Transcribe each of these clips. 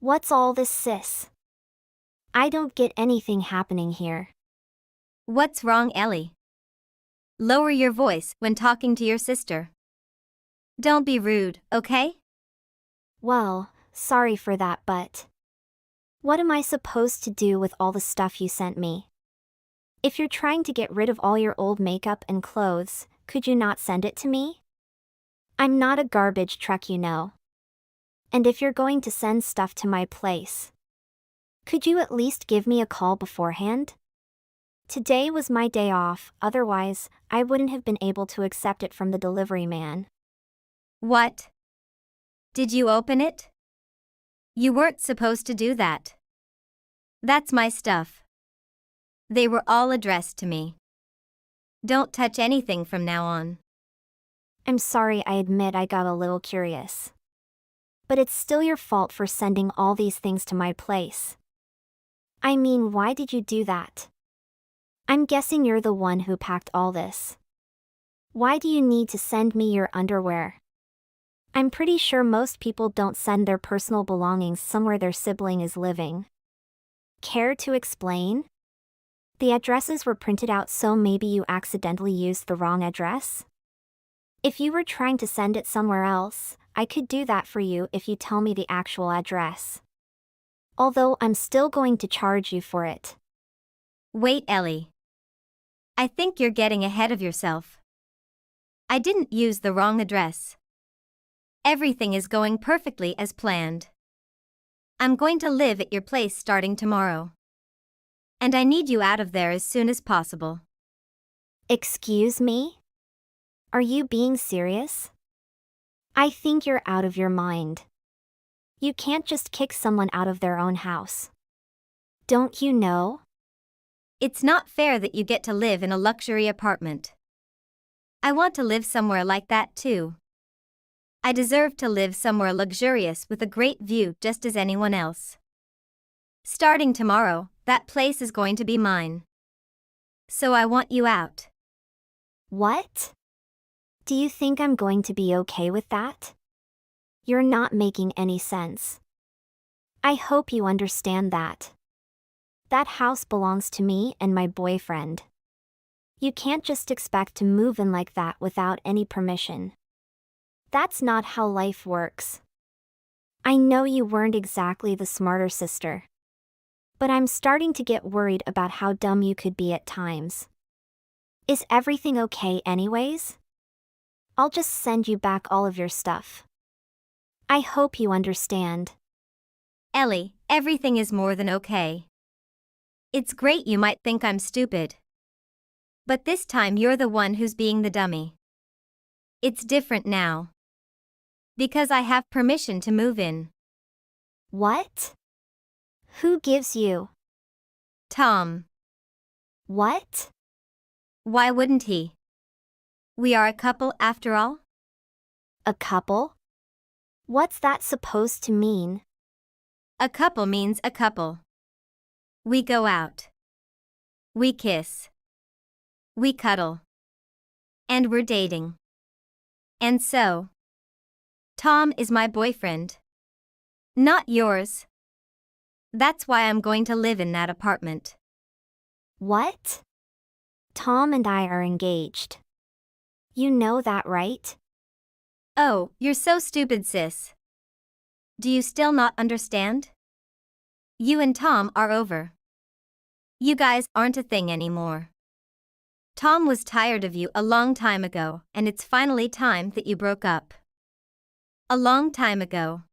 What's all this, sis? I don't get anything happening here. What's wrong, Ellie? Lower your voice when talking to your sister. Don't be rude, okay? Well, sorry for that, but what am I supposed to do with all the stuff you sent me? If you're trying to get rid of all your old makeup and clothes, could you not send it to me? I'm not a garbage truck, you know. And if you're going to send stuff to my place, could you at least give me a call beforehand? Today was my day off, otherwise, I wouldn't have been able to accept it from the delivery man. What? Did you open it? You weren't supposed to do that. That's my stuff. They were all addressed to me. Don't touch anything from now on. I'm sorry, I admit I got a little curious. But it's still your fault for sending all these things to my place. I mean, why did you do that? I'm guessing you're the one who packed all this. Why do you need to send me your underwear? I'm pretty sure most people don't send their personal belongings somewhere their sibling is living. Care to explain? The addresses were printed out, so maybe you accidentally used the wrong address? If you were trying to send it somewhere else, I could do that for you if you tell me the actual address. Although I'm still going to charge you for it. Wait, Ellie. I think you're getting ahead of yourself. I didn't use the wrong address. Everything is going perfectly as planned. I'm going to live at your place starting tomorrow. And I need you out of there as soon as possible. Excuse me? Are you being serious? I think you're out of your mind. You can't just kick someone out of their own house. Don't you know? It's not fair that you get to live in a luxury apartment. I want to live somewhere like that too. I deserve to live somewhere luxurious with a great view just as anyone else. Starting tomorrow, that place is going to be mine. So I want you out. What? Do you think I'm going to be okay with that? You're not making any sense. I hope you understand that. That house belongs to me and my boyfriend. You can't just expect to move in like that without any permission. That's not how life works. I know you weren't exactly the smarter sister. But I'm starting to get worried about how dumb you could be at times. Is everything okay anyways? I'll just send you back all of your stuff. I hope you understand. Ellie, everything is more than okay. It's great you might think I'm stupid. But this time you're the one who's being the dummy. It's different now. Because I have permission to move in. What? Who gives you? Tom. What? Why wouldn't he? We are a couple after all. A couple? What's that supposed to mean? A couple means a couple. We go out. We kiss. We cuddle. And we're dating. And so, Tom is my boyfriend. Not yours. That's why I'm going to live in that apartment. What? Tom and I are engaged. You know that, right? Oh, you're so stupid, sis. Do you still not understand? You and Tom are over. You guys aren't a thing anymore. Tom was tired of you a long time ago, and it's finally time that you broke up. A long time ago.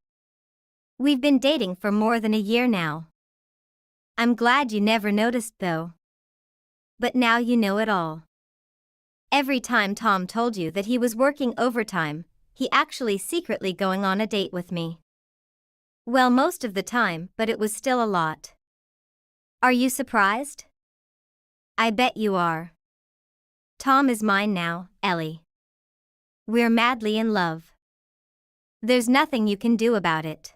We've been dating for more than a year now. I'm glad you never noticed though. But now you know it all. Every time Tom told you that he was working overtime, he actually secretly going on a date with me. Well, most of the time, but it was still a lot. Are you surprised? I bet you are. Tom is mine now, Ellie. We're madly in love. There's nothing you can do about it.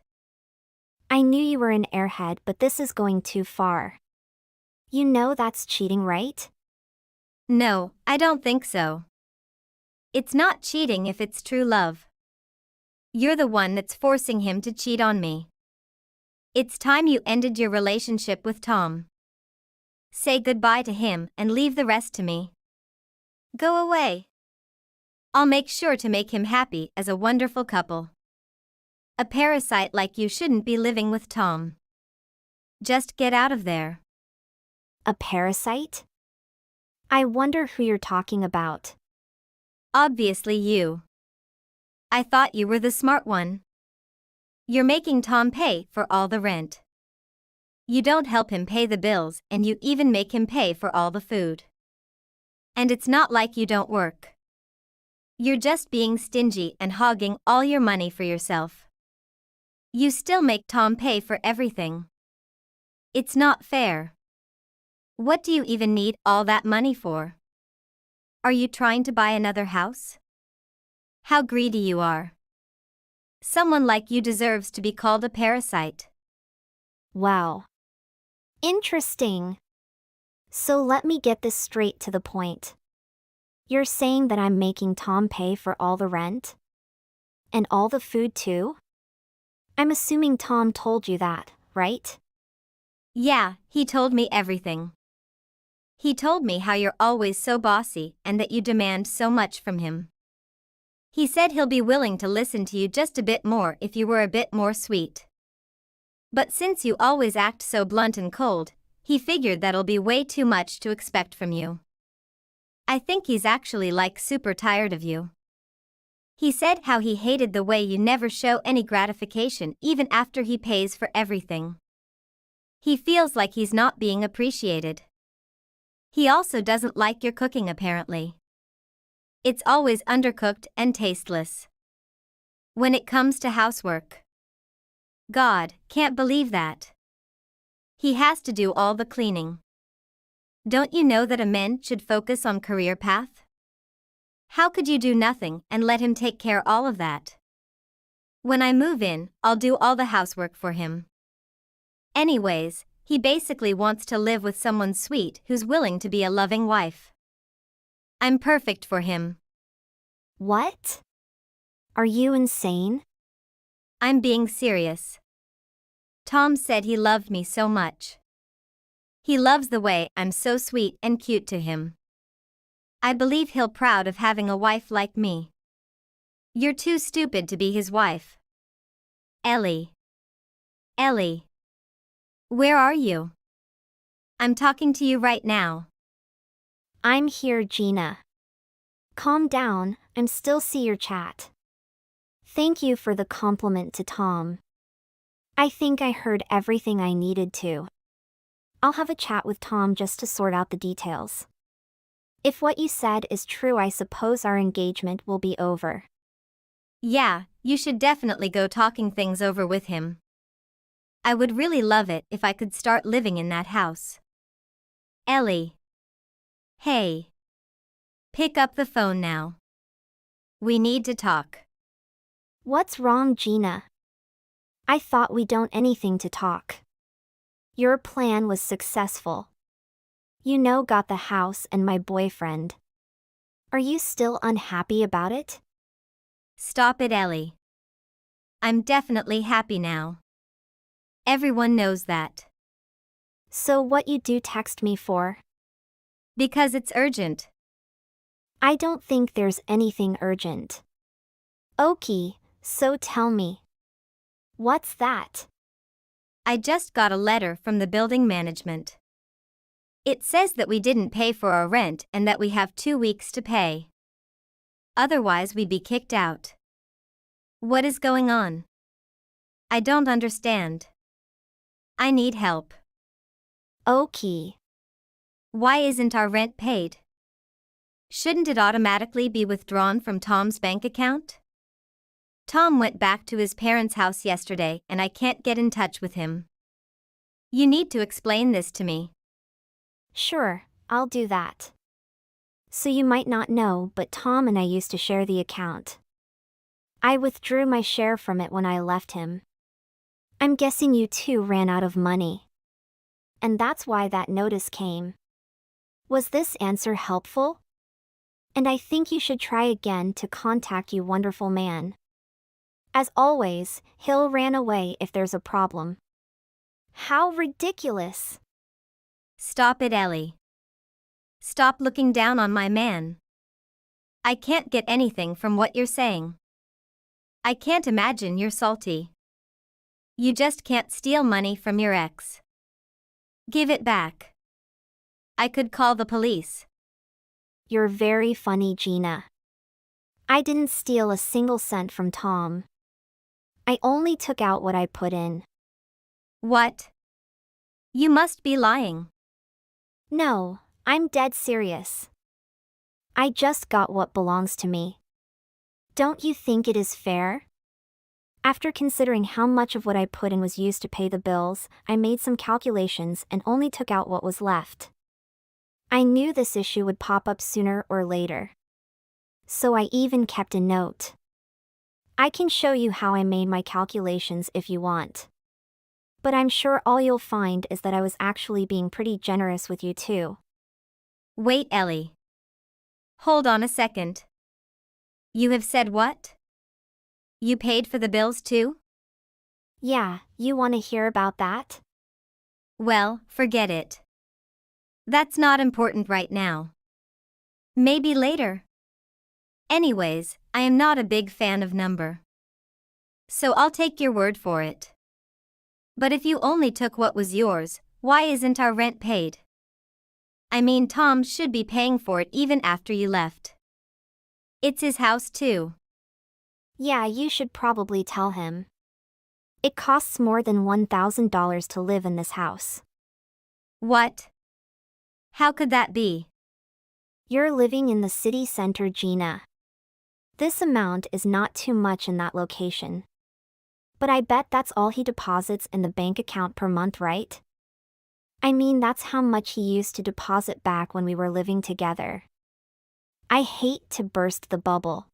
I knew you were an airhead, but this is going too far. You know that's cheating, right? No, I don't think so. It's not cheating if it's true love. You're the one that's forcing him to cheat on me. It's time you ended your relationship with Tom. Say goodbye to him and leave the rest to me. Go away. I'll make sure to make him happy as a wonderful couple. A parasite like you shouldn't be living with Tom. Just get out of there. A parasite? I wonder who you're talking about. Obviously you. I thought you were the smart one. You're making Tom pay for all the rent. You don't help him pay the bills and you even make him pay for all the food. And it's not like you don't work. You're just being stingy and hogging all your money for yourself. You still make Tom pay for everything. It's not fair. What do you even need all that money for? Are you trying to buy another house? How greedy you are. Someone like you deserves to be called a parasite. Wow. Interesting. So let me get this straight to the point. You're saying that I'm making Tom pay for all the rent? And all the food too? I'm assuming Tom told you that, right? Yeah, he told me everything. He told me how you're always so bossy and that you demand so much from him. He said he'll be willing to listen to you just a bit more if you were a bit more sweet. But since you always act so blunt and cold, he figured that'll be way too much to expect from you. I think he's actually like super tired of you. He said how he hated the way you never show any gratification even after he pays for everything. He feels like he's not being appreciated. He also doesn't like your cooking apparently. It's always undercooked and tasteless. When it comes to housework. God, can't believe that. He has to do all the cleaning. Don't you know that a man should focus on career path? How could you do nothing and let him take care all of that? When I move in, I'll do all the housework for him. Anyways, he basically wants to live with someone sweet who's willing to be a loving wife. I'm perfect for him. What? Are you insane? I'm being serious. Tom said he loved me so much. He loves the way I'm so sweet and cute to him. I believe he'll proud of having a wife like me. You're too stupid to be his wife. Ellie. Ellie. Where are you? I'm talking to you right now. I'm here, Gina. Calm down, I'm still see your chat. Thank you for the compliment to Tom. I think I heard everything I needed to. I'll have a chat with Tom just to sort out the details. If what you said is true, I suppose our engagement will be over. Yeah, you should definitely go talking things over with him. I would really love it if I could start living in that house. Ellie. Hey. Pick up the phone now. We need to talk. What's wrong, Gina? I thought we don't anything to talk. Your plan was successful. You know, got the house and my boyfriend. Are you still unhappy about it? Stop it, Ellie. I'm definitely happy now. Everyone knows that. So what you do text me for? Because it's urgent. I don't think there's anything urgent. Okay, so tell me. What's that? I just got a letter from the building management. It says that we didn't pay for our rent and that we have 2 weeks to pay. Otherwise we'd be kicked out. What is going on? I don't understand. I need help. Okay. Why isn't our rent paid? Shouldn't it automatically be withdrawn from Tom's bank account? Tom went back to his parents' house yesterday and I can't get in touch with him. You need to explain this to me. Sure, I'll do that. So you might not know, but Tom and I used to share the account. I withdrew my share from it when I left him. I'm guessing you two ran out of money. And that's why that notice came. Was this answer helpful? And I think you should try again to contact you, wonderful man. As always, he'll ran away if there's a problem. How ridiculous. Stop it, Ellie. Stop looking down on my man. I can't get anything from what you're saying. I can't imagine you're salty. You just can't steal money from your ex. Give it back. I could call the police. You're very funny, Gina. I didn't steal a single cent from Tom. I only took out what I put in. What? You must be lying. No, I'm dead serious. I just got what belongs to me. Don't you think it is fair? After considering how much of what I put in was used to pay the bills, I made some calculations and only took out what was left. I knew this issue would pop up sooner or later. So I even kept a note. I can show you how I made my calculations if you want. But I'm sure all you'll find is that I was actually being pretty generous with you too. Wait, Ellie. Hold on a second. You have said what? You paid for the bills too? Yeah, you want to hear about that? Well, forget it. That's not important right now. Maybe later. Anyways, I am not a big fan of number. So I'll take your word for it. But if you only took what was yours, why isn't our rent paid? I mean, Tom should be paying for it even after you left. It's his house too. Yeah, you should probably tell him. It costs more than $1,000 to live in this house. What? How could that be? You're living in the city center, Gina. This amount is not too much in that location. But I bet that's all he deposits in the bank account per month, right? I mean, that's how much he used to deposit back when we were living together. I hate to burst the bubble.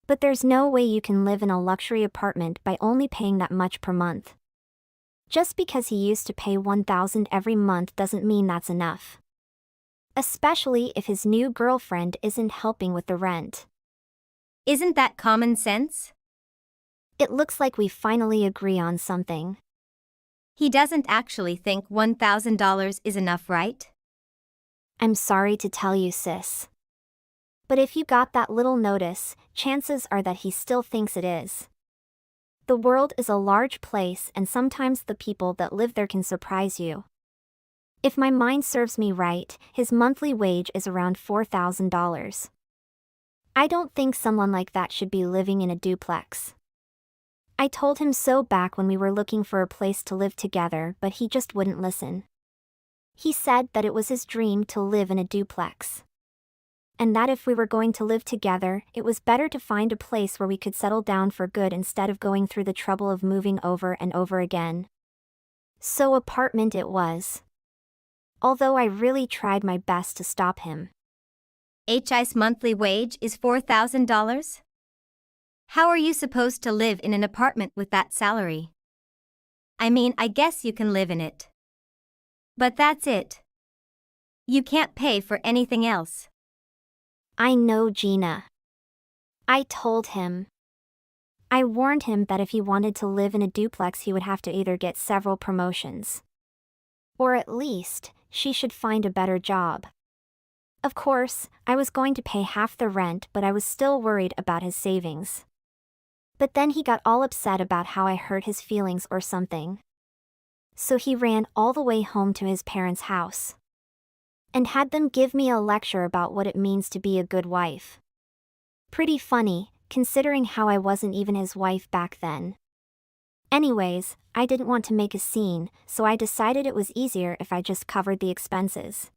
But there's no way you can live in a luxury apartment by only paying that much per month. Just because he used to pay $1,000 every month doesn't mean that's enough. Especially if his new girlfriend isn't helping with the rent. Isn't that common sense? It looks like we finally agree on something. He doesn't actually think $1,000 is enough, right? I'm sorry to tell you, sis. But if you got that little notice, chances are that he still thinks it is. The world is a large place and sometimes the people that live there can surprise you. If my mind serves me right, his monthly wage is around $4,000. I don't think someone like that should be living in a duplex. I told him so back when we were looking for a place to live together, but he just wouldn't listen. He said that it was his dream to live in a duplex. And that if we were going to live together, it was better to find a place where we could settle down for good instead of going through the trouble of moving over and over again. So apartment it was. Although I really tried my best to stop him. HI's monthly wage is $4,000? How are you supposed to live in an apartment with that salary? I mean, I guess you can live in it. But that's it. You can't pay for anything else. I know, Gina. I told him. I warned him that if he wanted to live in a duplex he would have to either get several promotions. Or at least, she should find a better job. Of course, I was going to pay half the rent, but I was still worried about his savings. But then he got all upset about how I hurt his feelings or something. So he ran all the way home to his parents' house. And had them give me a lecture about what it means to be a good wife. Pretty funny, considering how I wasn't even his wife back then. Anyways, I didn't want to make a scene, so I decided it was easier if I just covered the expenses.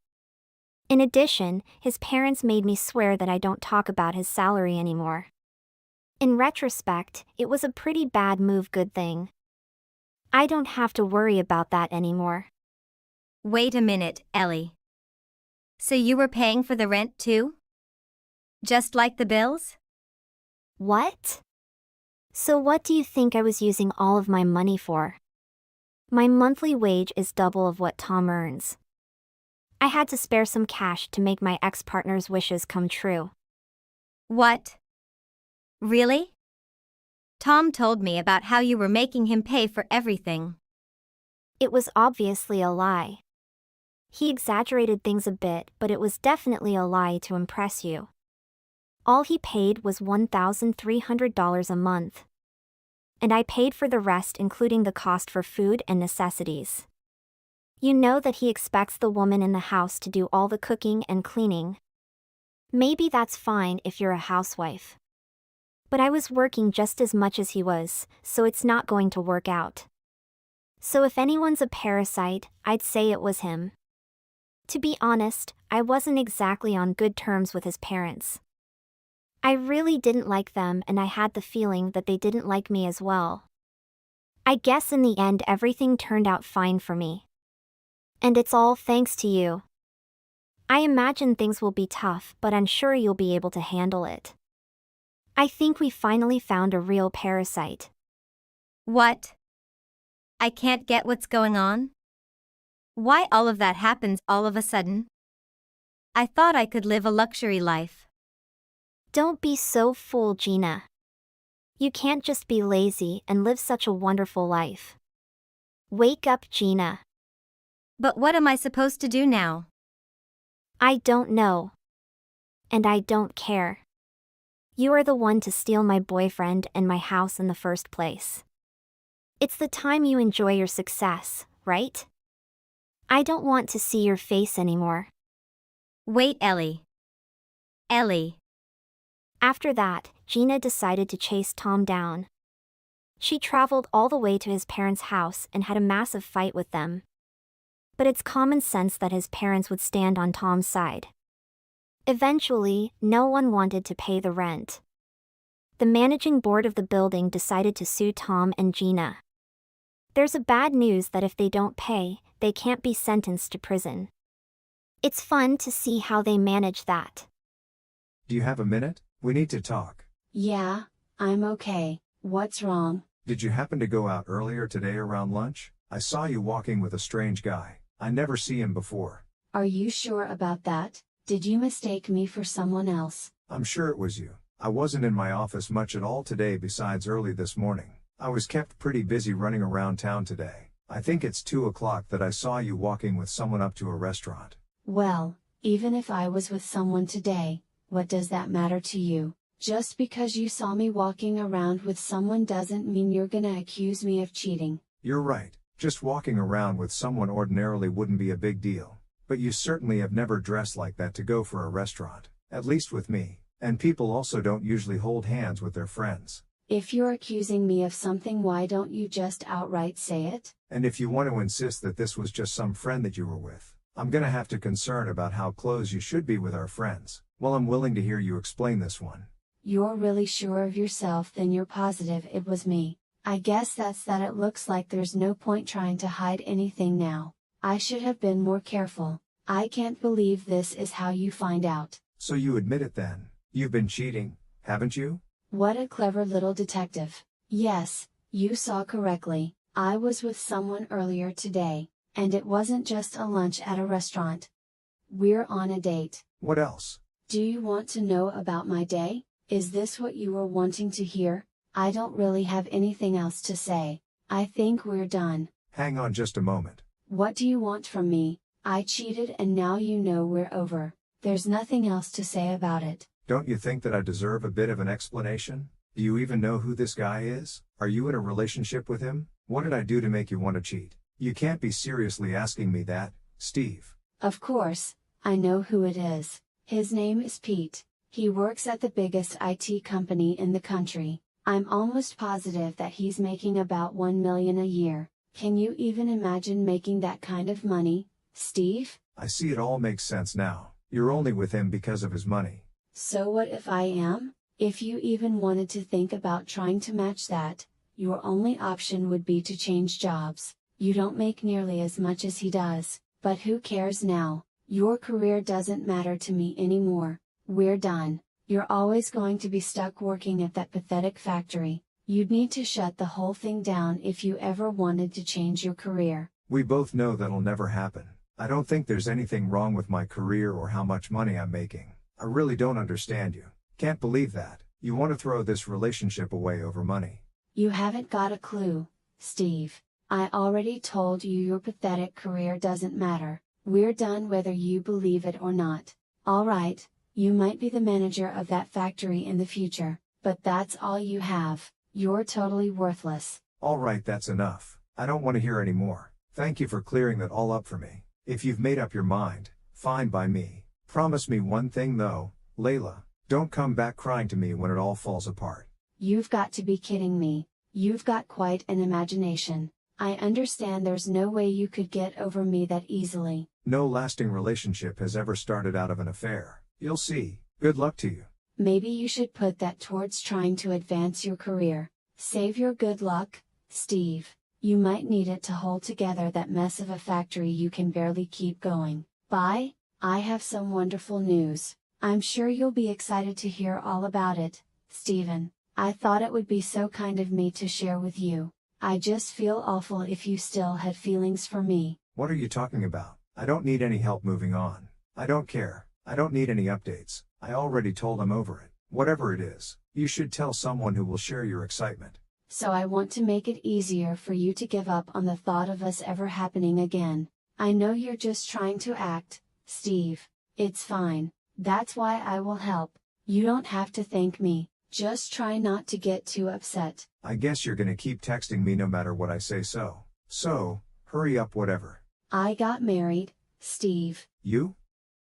In addition, his parents made me swear that I don't talk about his salary anymore. In retrospect, it was a pretty bad move, good thing. I don't have to worry about that anymore. Wait a minute, Ellie. So you were paying for the rent too? Just like the bills? What? So what do you think I was using all of my money for? My monthly wage is double of what Tom earns. I had to spare some cash to make my ex-partner's wishes come true. What? Really? Tom told me about how you were making him pay for everything. It was obviously a lie. He exaggerated things a bit, but it was definitely a lie to impress you. All he paid was $1,300 a month. And I paid for the rest, including the cost for food and necessities. You know that he expects the woman in the house to do all the cooking and cleaning. Maybe that's fine if you're a housewife. But I was working just as much as he was, so it's not going to work out. So if anyone's a parasite, I'd say it was him. To be honest, I wasn't exactly on good terms with his parents. I really didn't like them, and I had the feeling that they didn't like me as well. I guess in the end everything turned out fine for me. And it's all thanks to you. I imagine things will be tough, but I'm sure you'll be able to handle it. I think we finally found a real parasite. What? I can't get what's going on? Why all of that happens all of a sudden? I thought I could live a luxury life. Don't be so fooled, Gina. You can't just be lazy and live such a wonderful life. Wake up, Gina. But what am I supposed to do now? I don't know. And I don't care. You are the one to steal my boyfriend and my house in the first place. It's the time you enjoy your success, right? I don't want to see your face anymore. Wait, Ellie. Ellie. After that, Gina decided to chase Tom down. She traveled all the way to his parents' house and had a massive fight with them. But it's common sense that his parents would stand on Tom's side. Eventually, no one wanted to pay the rent. The managing board of the building decided to sue Tom and Gina. There's a bad news that if they don't pay, they can't be sentenced to prison. It's fun to see how they manage that. Do you have a minute? We need to talk. Yeah, I'm okay. What's wrong? Did you happen to go out earlier today around lunch? I saw you walking with a strange guy. I never see him before. Are you sure about that? Did you mistake me for someone else? I'm sure it was you. I wasn't in my office much at all today besides early this morning. I was kept pretty busy running around town today. I think it's 2 o'clock that I saw you walking with someone up to a restaurant. Well, even if I was with someone today, what does that matter to you? Just because you saw me walking around with someone doesn't mean you're gonna accuse me of cheating. You're right. Just walking around with someone ordinarily wouldn't be a big deal. But you certainly have never dressed like that to go for a restaurant, at least with me. And people also don't usually hold hands with their friends. If you're accusing me of something, why don't you just outright say it? And if you want to insist that this was just some friend that you were with, I'm gonna have to concern about how close you should be with our friends. Well, I'm willing to hear you explain this one. You're really sure of yourself, then you're positive it was me. I guess that's that. It looks like there's no point trying to hide anything now. I should have been more careful. I can't believe this is how you find out. So you admit it then? You've been cheating, haven't you? What a clever little detective. Yes, you saw correctly. I was with someone earlier today, and it wasn't just a lunch at a restaurant. We're on a date. What else? Do you want to know about my day? Is this what you were wanting to hear? I don't really have anything else to say. I think we're done. Hang on just a moment. What do you want from me? I cheated and now you know we're over. There's nothing else to say about it. Don't you think that I deserve a bit of an explanation? Do you even know who this guy is? Are you in a relationship with him? What did I do to make you want to cheat? You can't be seriously asking me that, Steve. Of course, I know who it is. His name is Pete. He works at the biggest IT company in the country. I'm almost positive that he's making about $1 million a year. Can you even imagine making that kind of money, Steve? I see it all makes sense now. You're only with him because of his money. So what if I am? If you even wanted to think about trying to match that, your only option would be to change jobs. You don't make nearly as much as he does, but who cares now? Your career doesn't matter to me anymore. We're done. You're always going to be stuck working at that pathetic factory. You'd need to shut the whole thing down if you ever wanted to change your career. We both know that'll never happen. I don't think there's anything wrong with my career or how much money I'm making. I really don't understand you. Can't believe that. You want to throw this relationship away over money. You haven't got a clue, Steve. I already told you your pathetic career doesn't matter. We're done whether you believe it or not. Alright, you might be the manager of that factory in the future, but that's all you have. You're totally worthless. Alright, that's enough. I don't want to hear any more. Thank you for clearing that all up for me. If you've made up your mind, fine by me. Promise me one thing though, Layla, don't come back crying to me when it all falls apart. You've got to be kidding me. You've got quite an imagination. I understand there's no way you could get over me that easily. No lasting relationship has ever started out of an affair. You'll see. Good luck to you. Maybe you should put that towards trying to advance your career. Save your good luck, Steve. You might need it to hold together that mess of a factory you can barely keep going. Bye. I have some wonderful news. I'm sure you'll be excited to hear all about it, Steven. I thought it would be so kind of me to share with you. I just feel awful if you still had feelings for me. What are you talking about? I don't need any help moving on. I don't care. I don't need any updates. I already told him over it. Whatever it is, you should tell someone who will share your excitement. So I want to make it easier for you to give up on the thought of us ever happening again. I know you're just trying to act, Steve. It's fine. That's why I will help. You don't have to thank me. Just try not to get too upset. I guess you're gonna keep texting me no matter what I say so. So, hurry up whatever. I got married, Steve. You?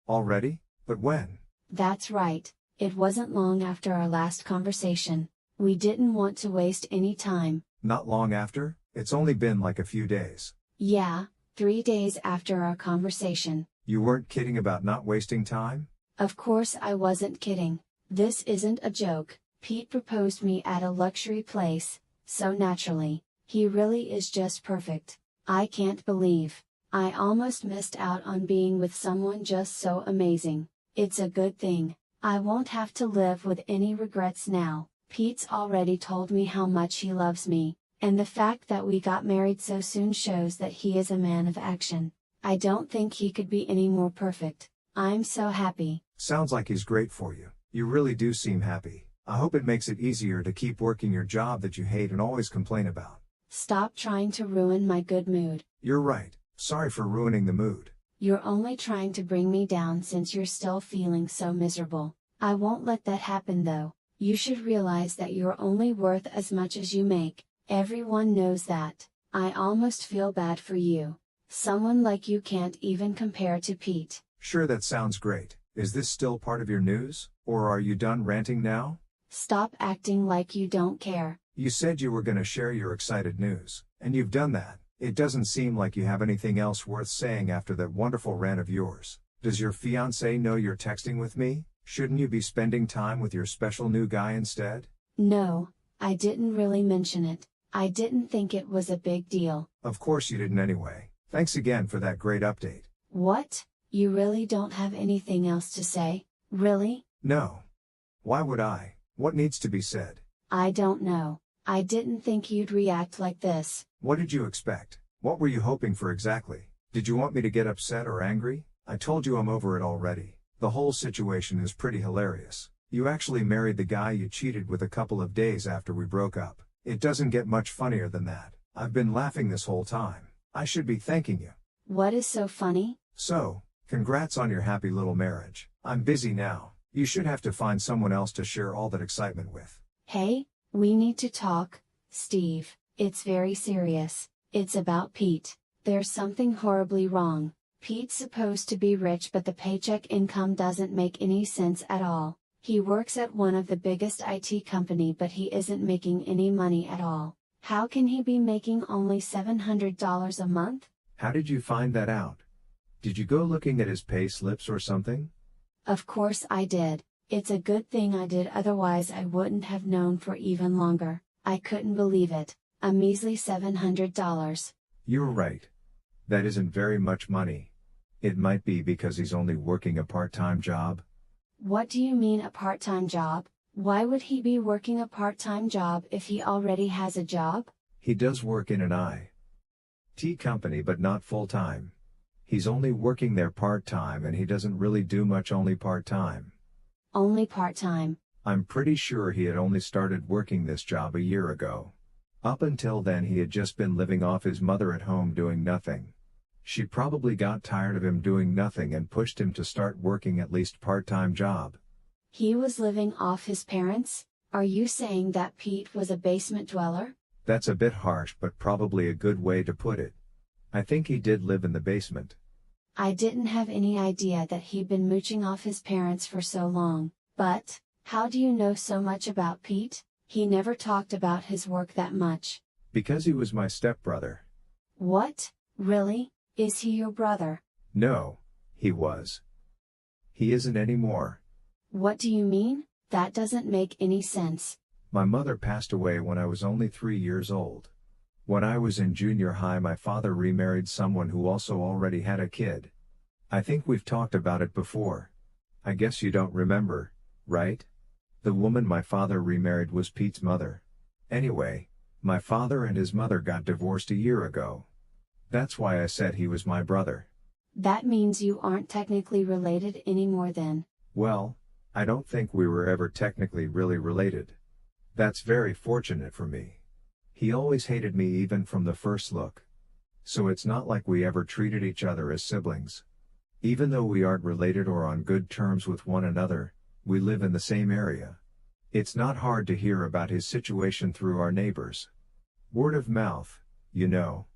Already? But when? That's right. It wasn't long after our last conversation. We didn't want to waste any time. Not long after? It's only been like a few days. Yeah, 3 days after our conversation. You weren't kidding about not wasting time? Of course I wasn't kidding. This isn't a joke. Pete proposed me at a luxury place, so naturally. He really is just perfect. I can't believe I almost missed out on being with someone just so amazing. It's a good thing. I won't have to live with any regrets now. Pete's already told me how much he loves me, and the fact that we got married so soon shows that he is a man of action. I don't think he could be any more perfect. I'm so happy. Sounds like he's great for you. You really do seem happy. I hope it makes it easier to keep working your job that you hate and always complain about. Stop trying to ruin my good mood. You're right. Sorry for ruining the mood. You're only trying to bring me down since you're still feeling so miserable. I won't let that happen though. You should realize that you're only worth as much as you make. Everyone knows that. I almost feel bad for you. Someone like you can't even compare to Pete. Sure, that sounds great. Is this still part of your news? Or are you done ranting now? Stop acting like you don't care. You said you were gonna share your excited news, and you've done that. It doesn't seem like you have anything else worth saying after that wonderful rant of yours. Does your fiancé know you're texting with me? Shouldn't you be spending time with your special new guy instead? No, I didn't really mention it. I didn't think it was a big deal. Of course you didn't anyway. Thanks again for that great update. What? You really don't have anything else to say? Really? No. Why would I? What needs to be said? I don't know. I didn't think you'd react like this. What did you expect? What were you hoping for exactly? Did you want me to get upset or angry? I told you I'm over it already. The whole situation is pretty hilarious. You actually married the guy you cheated with a couple of days after we broke up. It doesn't get much funnier than that. I've been laughing this whole time. I should be thanking you. What is so funny? So, congrats on your happy little marriage. I'm busy now. You should have to find someone else to share all that excitement with. Hey, we need to talk, Steve. It's very serious. It's about Pete. There's something horribly wrong. Pete's supposed to be rich, but the paycheck income doesn't make any sense at all. He works at one of the biggest IT company, but he isn't making any money at all. How can he be making only $700 a month? How did you find that out? Did you go looking at his pay slips or something? Of course I did. It's a good thing I did, otherwise I wouldn't have known for even longer. I couldn't believe it. A measly $700. You're right. That isn't very much money. It might be because he's only working a part-time job. What do you mean a part-time job? Why would he be working a part-time job if he already has a job? He does work in an IT company, but not full-time. He's only working there part-time, and he doesn't really do much, only part-time. Only part-time. I'm pretty sure he had only started working this job a year ago. Up until then he had just been living off his mother at home doing nothing. She probably got tired of him doing nothing and pushed him to start working at least part-time job. He was living off his parents? Are you saying that Pete was a basement dweller? That's a bit harsh but probably a good way to put it. I think he did live in the basement. I didn't have any idea that he'd been mooching off his parents for so long, but, how do you know so much about Pete? He never talked about his work that much. Because he was my stepbrother. What? Really? Is he your brother? No, he was. He isn't anymore. What do you mean? That doesn't make any sense. My mother passed away when I was only 3 years old. When I was in junior high, my father remarried someone who also already had a kid. I think we've talked about it before. I guess you don't remember, right? The woman my father remarried was Pete's mother. Anyway, my father and his mother got divorced a year ago. That's why I said he was my brother. That means you aren't technically related anymore then. Well, I don't think we were ever technically really related. That's very fortunate for me. He always hated me even from the first look. So it's not like we ever treated each other as siblings. Even though we aren't related or on good terms with one another, we live in the same area. It's not hard to hear about his situation through our neighbors. Word of mouth, you know.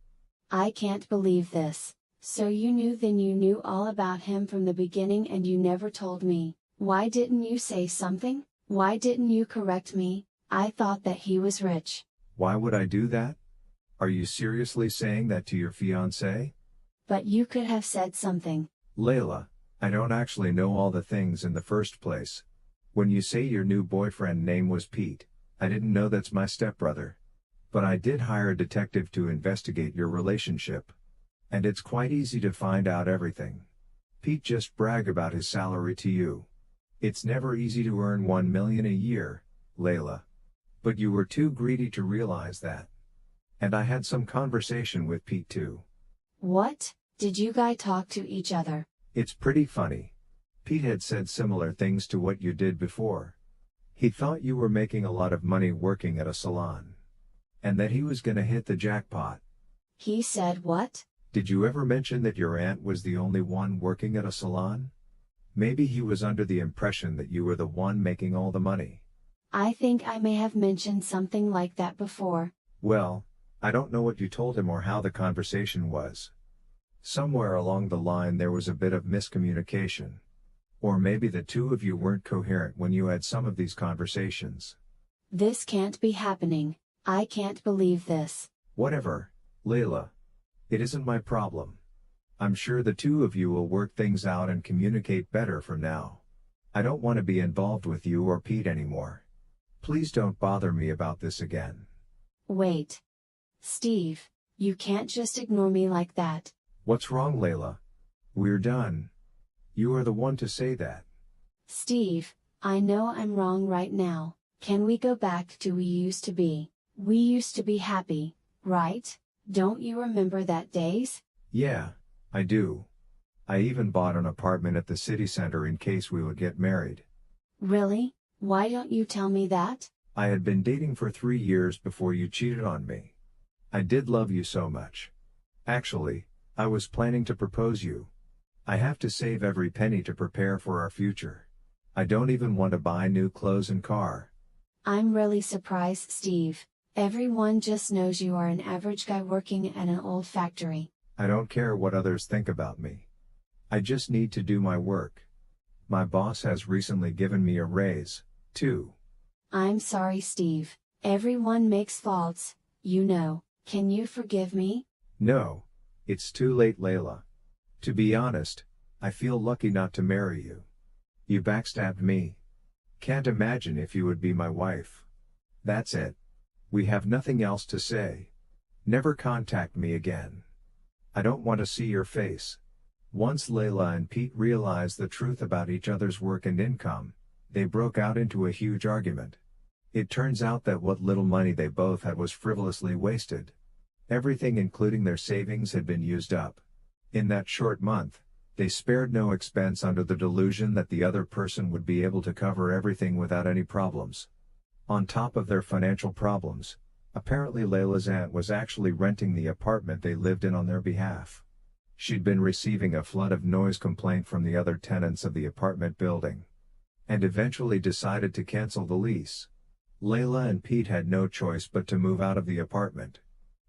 I can't believe this. So you knew all about him from the beginning and you never told me. Why didn't you say something? Why didn't you correct me? I thought that he was rich. Why would I do that? Are you seriously saying that to your fiancé? But you could have said something. Layla, I don't actually know all the things in the first place. When you say your new boyfriend name was Pete, I didn't know that's my stepbrother. But I did hire a detective to investigate your relationship. And it's quite easy to find out everything. Pete just brag about his salary to you. It's never easy to earn $1 million a year, Layla. But you were too greedy to realize that. And I had some conversation with Pete too. What? Did you guys talk to each other? It's pretty funny. Pete had said similar things to what you did before. He thought you were making a lot of money working at a salon. And that he was gonna hit the jackpot. He said what? Did you ever mention that your aunt was the only one working at a salon? Maybe he was under the impression that you were the one making all the money. I think I may have mentioned something like that before. Well, I don't know what you told him or how the conversation was. Somewhere along the line there was a bit of miscommunication. Or maybe the two of you weren't coherent when you had some of these conversations. This can't be happening. I can't believe this. Whatever, Layla. It isn't my problem. I'm sure the two of you will work things out and communicate better from now. I don't want to be involved with you or Pete anymore. Please don't bother me about this again. Wait. Steve, you can't just ignore me like that. What's wrong, Layla? We're done. You are the one to say that. Steve, I know I'm wrong right now. Can we go back to we used to be? We used to be happy, right? Don't you remember that days? Yeah, I do. I even bought an apartment at the city center in case we would get married. Really? Why don't you tell me that? I had been dating for 3 years before you cheated on me. I did love you so much. Actually, I was planning to propose you. I have to save every penny to prepare for our future. I don't even want to buy new clothes and car. I'm really surprised, Steve. Everyone just knows you are an average guy working at an old factory. I don't care what others think about me. I just need to do my work. My boss has recently given me a raise, too. I'm sorry, Steve. Everyone makes faults, you know. Can you forgive me? No. It's too late, Layla. To be honest, I feel lucky not to marry you. You backstabbed me. Can't imagine if you would be my wife. That's it. We have nothing else to say. Never contact me again. I don't want to see your face. Once Layla and Pete realized the truth about each other's work and income, they broke out into a huge argument. It turns out that what little money they both had was frivolously wasted. Everything including their savings had been used up. In that short month, they spared no expense under the delusion that the other person would be able to cover everything without any problems. On top of their financial problems, Apparently Layla's aunt was actually renting the apartment they lived in on their behalf. She'd been receiving a flood of noise complaint from the other tenants of the apartment building, and eventually decided to cancel the lease. Layla and Pete had no choice but to move out of the apartment.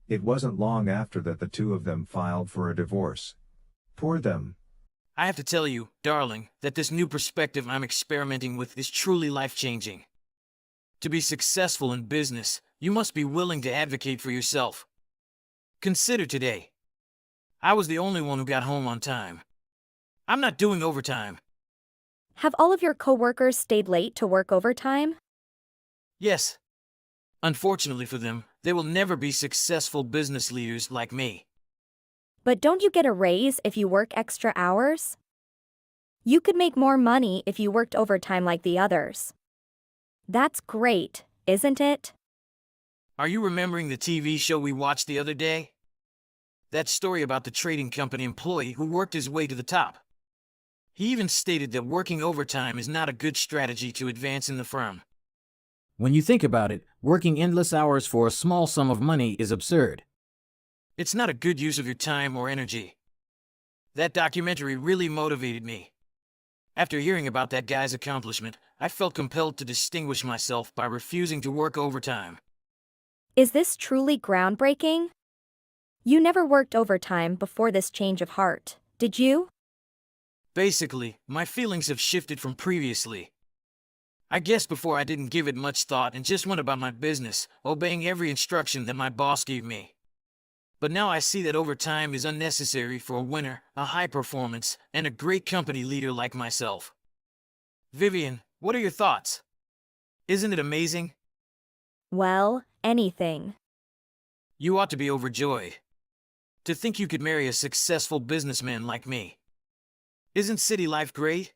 It wasn't long after that the two of them filed for a divorce. Poor them. I have to tell you, darling, that this new perspective I'm experimenting with is truly life-changing. To be successful in business, you must be willing to advocate for yourself. Consider today. I was the only one who got home on time. I'm not doing overtime. Have all of your coworkers stayed late to work overtime? Yes. Unfortunately for them, they will never be successful business leaders like me. But don't you get a raise if you work extra hours? You could make more money if you worked overtime like the others. That's great, isn't it? Are you remembering the TV show we watched the other day? That story about the trading company employee who worked his way to the top. He even stated that working overtime is not a good strategy to advance in the firm. When you think about it, working endless hours for a small sum of money is absurd. It's not a good use of your time or energy. That documentary really motivated me. After hearing about that guy's accomplishment, I felt compelled to distinguish myself by refusing to work overtime. Is this truly groundbreaking? You never worked overtime before this change of heart, did you? Basically, my feelings have shifted from previously. I guess before I didn't give it much thought and just went about my business, obeying every instruction that my boss gave me. But now I see that overtime is unnecessary for a winner, a high performance, and a great company leader like myself. Vivian, what are your thoughts? Isn't it amazing? Well, anything. You ought to be overjoyed. To think you could marry a successful businessman like me. Isn't city life great?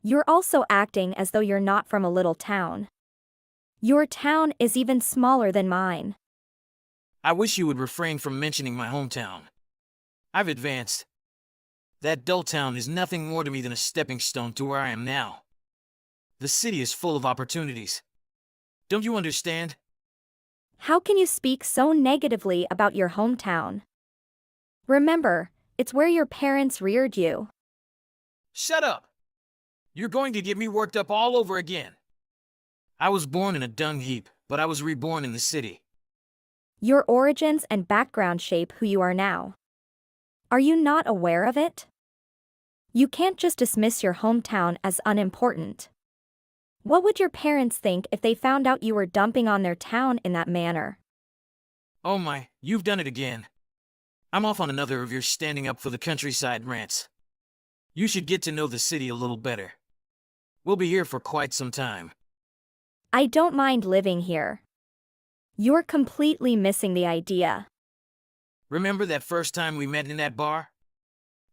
You're also acting as though you're not from a little town. Your town is even smaller than mine. I wish you would refrain from mentioning my hometown. I've advanced. That dull town is nothing more to me than a stepping stone to where I am now. The city is full of opportunities. Don't you understand? How can you speak so negatively about your hometown? Remember, it's where your parents reared you. Shut up! You're going to get me worked up all over again. I was born in a dung heap, but I was reborn in the city. Your origins and background shape who you are now. Are you not aware of it? You can't just dismiss your hometown as unimportant. What would your parents think if they found out you were dumping on their town in that manner? Oh my, you've done it again. I'm off on another of your standing up for the countryside rants. You should get to know the city a little better. We'll be here for quite some time. I don't mind living here. You're completely missing the idea. Remember that first time we met in that bar?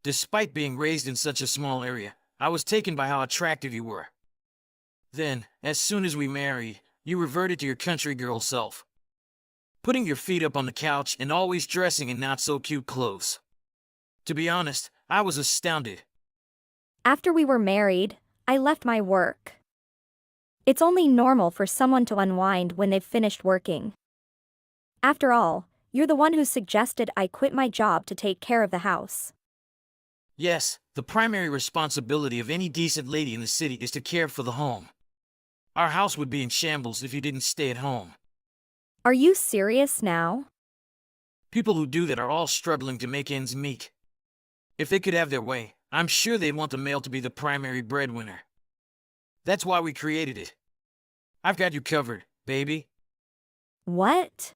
Despite being raised in such a small area, I was taken by how attractive you were. Then, as soon as we married, you reverted to your country girl self. Putting your feet up on the couch and always dressing in not-so-cute clothes. To be honest, I was astounded. After we were married, I left my work. It's only normal for someone to unwind when they've finished working. After all, you're the one who suggested I quit my job to take care of the house. Yes, the primary responsibility of any decent lady in the city is to care for the home. Our house would be in shambles if you didn't stay at home. Are you serious now? People who do that are all struggling to make ends meet. If they could have their way, I'm sure they'd want the male to be the primary breadwinner. That's why we created it. I've got you covered, baby. What?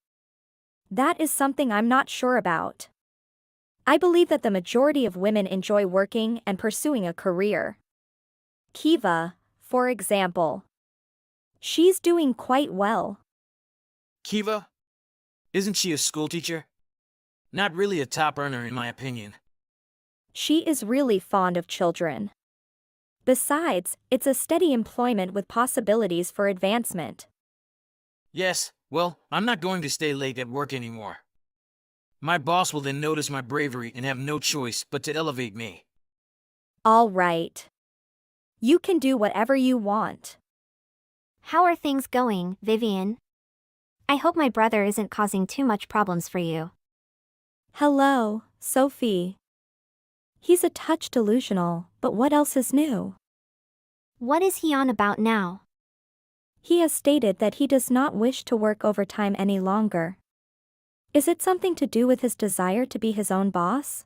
That is something I'm not sure about. I believe that the majority of women enjoy working and pursuing a career. Kiva, for example. She's doing quite well. Kiva? Isn't she a schoolteacher? Not really a top earner in my opinion. She is really fond of children. Besides, it's a steady employment with possibilities for advancement. Yes, well, I'm not going to stay late at work anymore. My boss will then notice my bravery and have no choice but to elevate me. All right. You can do whatever you want. How are things going, Vivian? I hope my brother isn't causing too much problems for you. Hello, Sophie. He's a touch delusional, but what else is new? What is he on about now? He has stated that he does not wish to work overtime any longer. Is it something to do with his desire to be his own boss?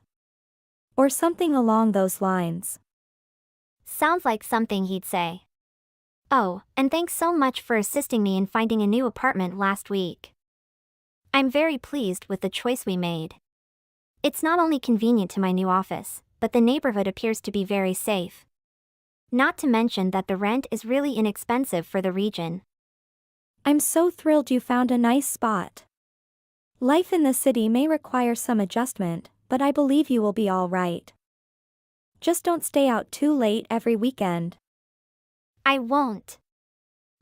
Or something along those lines? Sounds like something he'd say. Oh, and thanks so much for assisting me in finding a new apartment last week. I'm very pleased with the choice we made. It's not only convenient to my new office, but the neighborhood appears to be very safe. Not to mention that the rent is really inexpensive for the region. I'm so thrilled you found a nice spot. Life in the city may require some adjustment, but I believe you will be all right. Just don't stay out too late every weekend. I won't.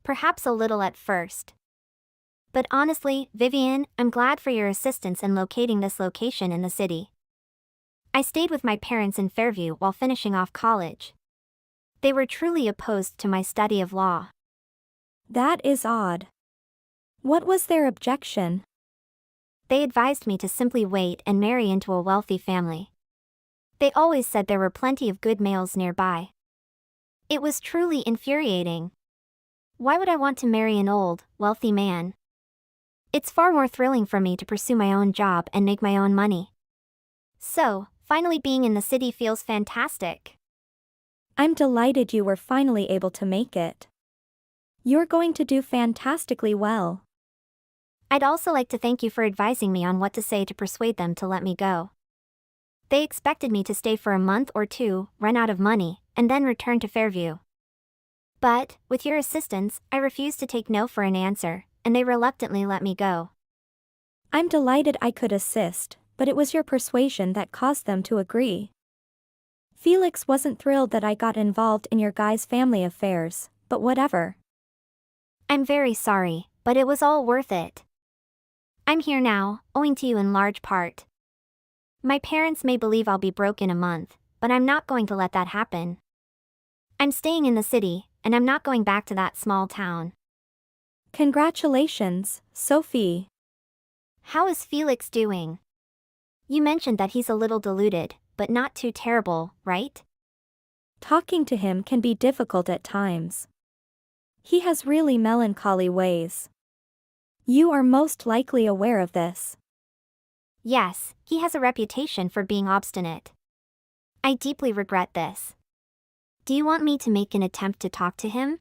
Perhaps a little at first. But honestly, Vivian, I'm glad for your assistance in locating this location in the city. I stayed with my parents in Fairview while finishing off college. They were truly opposed to my study of law. That is odd. What was their objection? They advised me to simply wait and marry into a wealthy family. They always said there were plenty of good males nearby. It was truly infuriating. Why would I want to marry an old, wealthy man? It's far more thrilling for me to pursue my own job and make my own money. So, finally being in the city feels fantastic. I'm delighted you were finally able to make it. You're going to do fantastically well. I'd also like to thank you for advising me on what to say to persuade them to let me go. They expected me to stay for a month or two, run out of money, and then return to Fairview. But, with your assistance, I refused to take no for an answer, and they reluctantly let me go. I'm delighted I could assist, but it was your persuasion that caused them to agree. Felix wasn't thrilled that I got involved in your guys' family affairs, but whatever. I'm very sorry, but it was all worth it. I'm here now, owing to you in large part. My parents may believe I'll be broke in a month, but I'm not going to let that happen. I'm staying in the city, and I'm not going back to that small town. Congratulations, Sophie. How is Felix doing? You mentioned that he's a little deluded, but not too terrible, right? Talking to him can be difficult at times. He has really melancholy ways. You are most likely aware of this. Yes, he has a reputation for being obstinate. I deeply regret this. Do you want me to make an attempt to talk to him?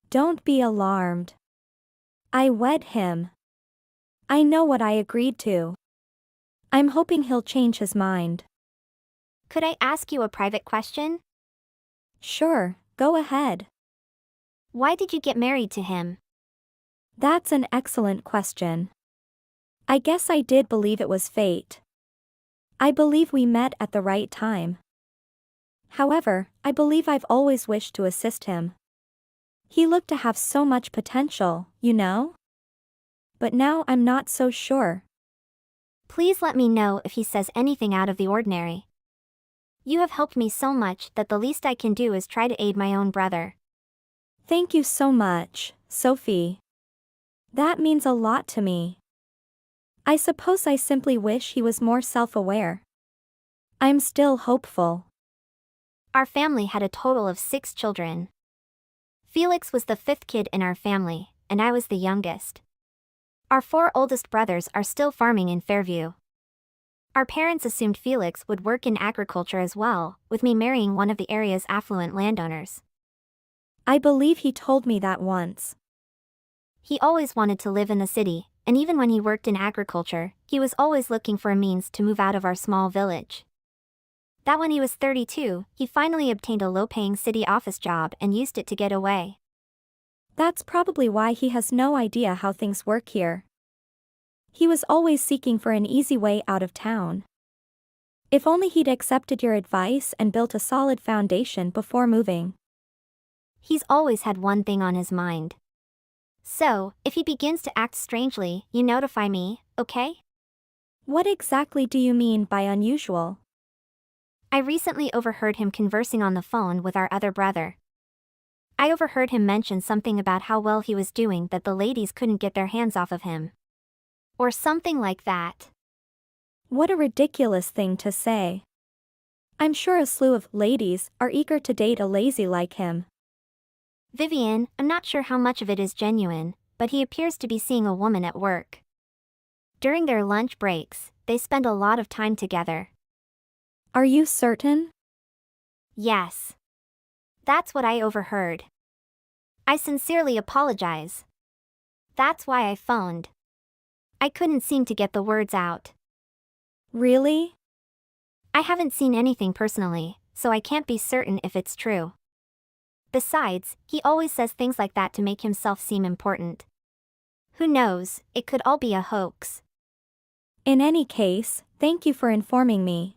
Don't be alarmed. I wed him. I know what I agreed to. I'm hoping he'll change his mind. Could I ask you a private question? Sure, go ahead. Why did you get married to him? That's an excellent question. I guess I did believe it was fate. I believe we met at the right time. However, I believe I've always wished to assist him. He looked to have so much potential, you know? But now I'm not so sure. Please let me know if he says anything out of the ordinary. You have helped me so much that the least I can do is try to aid my own brother. Thank you so much, Sophie. That means a lot to me. I suppose I simply wish he was more self-aware. I'm still hopeful. Our family had a total of 6 children. Felix was the 5th kid in our family, and I was the youngest. Our 4 oldest brothers are still farming in Fairview. Our parents assumed Felix would work in agriculture as well, with me marrying one of the area's affluent landowners. I believe he told me that once. He always wanted to live in the city, and even when he worked in agriculture, he was always looking for a means to move out of our small village. That when he was 32, he finally obtained a low-paying city office job and used it to get away. That's probably why he has no idea how things work here. He was always seeking for an easy way out of town. If only he'd accepted your advice and built a solid foundation before moving. He's always had one thing on his mind. So, if he begins to act strangely, you notify me, okay? What exactly do you mean by unusual? I recently overheard him conversing on the phone with our other brother. I overheard him mention something about how well he was doing that the ladies couldn't get their hands off of him. Or something like that. What a ridiculous thing to say. I'm sure a slew of ladies are eager to date a lazy like him. Vivian, I'm not sure how much of it is genuine, but he appears to be seeing a woman at work. During their lunch breaks, they spend a lot of time together. Are you certain? Yes. That's what I overheard. I sincerely apologize. That's why I phoned. I couldn't seem to get the words out. Really? I haven't seen anything personally, so I can't be certain if it's true. Besides, he always says things like that to make himself seem important. Who knows, it could all be a hoax. In any case, thank you for informing me.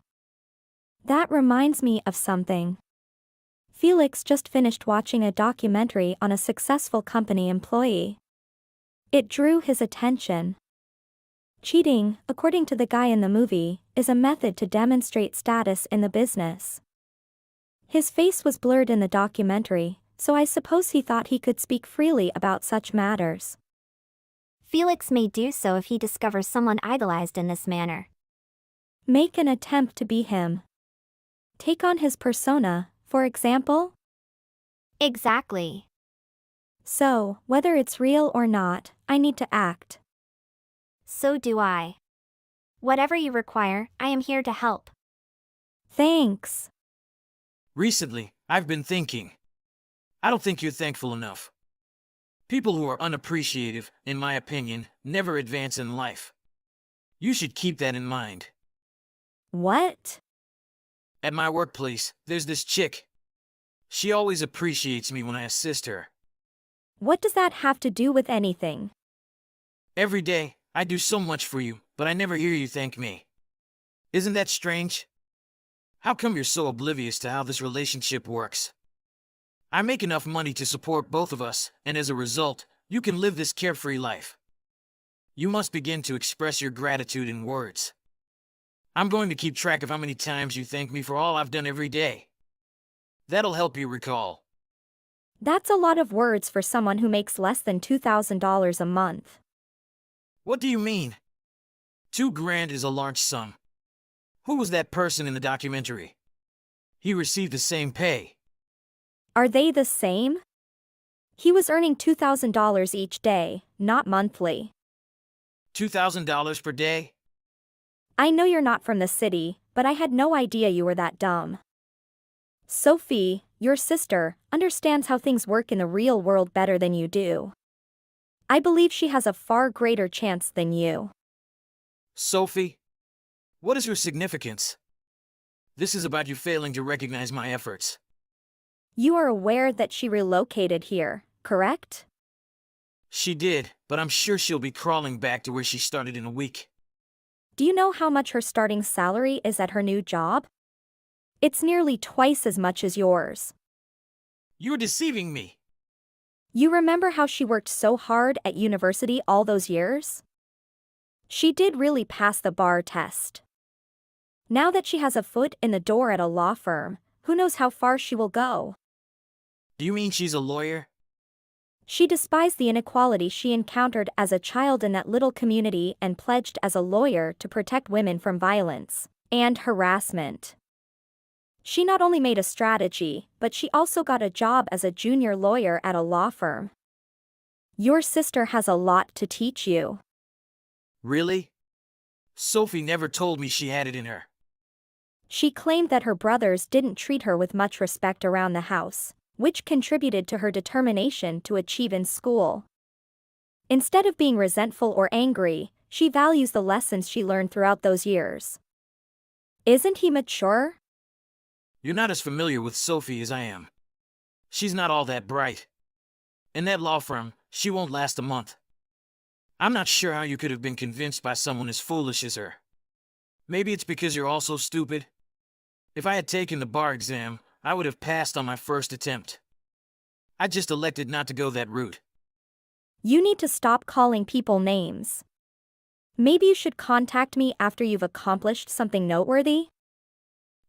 That reminds me of something. Felix just finished watching a documentary on a successful company employee. It drew his attention. Cheating, according to the guy in the movie, is a method to demonstrate status in the business. His face was blurred in the documentary, so I suppose he thought he could speak freely about such matters. Felix may do so if he discovers someone idolized in this manner. Make an attempt to be him. Take on his persona, for example? Exactly. So, whether it's real or not, I need to act. So do I. Whatever you require, I am here to help. Thanks. Recently, I've been thinking. I don't think you're thankful enough. People who are unappreciative, in my opinion, never advance in life. You should keep that in mind. What? At my workplace, there's this chick. She always appreciates me when I assist her. What does that have to do with anything? Every day, I do so much for you, but I never hear you thank me. Isn't that strange? How come you're so oblivious to how this relationship works? I make enough money to support both of us, and as a result, you can live this carefree life. You must begin to express your gratitude in words. I'm going to keep track of how many times you thank me for all I've done every day. That'll help you recall. That's a lot of words for someone who makes less than $2,000 a month. What do you mean? $2,000 is a large sum. Who was that person in the documentary? He received the same pay. Are they the same? He was earning $2,000 each day, not monthly. $2,000 per day? I know you're not from the city, but I had no idea you were that dumb. Sophie, your sister, understands how things work in the real world better than you do. I believe she has a far greater chance than you. Sophie? What is your significance? This is about you failing to recognize my efforts. You are aware that she relocated here, correct? She did, but I'm sure she'll be crawling back to where she started in a week. Do you know how much her starting salary is at her new job? It's nearly twice as much as yours. You're deceiving me. You remember how she worked so hard at university all those years? She did really pass the bar test. Now that she has a foot in the door at a law firm, who knows how far she will go? Do you mean she's a lawyer? She despised the inequality she encountered as a child in that little community and pledged as a lawyer to protect women from violence and harassment. She not only made a strategy, but she also got a job as a junior lawyer at a law firm. Your sister has a lot to teach you. Really? Sophie never told me she had it in her. She claimed that her brothers didn't treat her with much respect around the house, which contributed to her determination to achieve in school. Instead of being resentful or angry, she values the lessons she learned throughout those years. Isn't he mature? You're not as familiar with Sophie as I am. She's not all that bright. In that law firm, she won't last a month. I'm not sure how you could have been convinced by someone as foolish as her. Maybe it's because you're also stupid. If I had taken the bar exam, I would have passed on my first attempt. I just elected not to go that route. You need to stop calling people names. Maybe you should contact me after you've accomplished something noteworthy?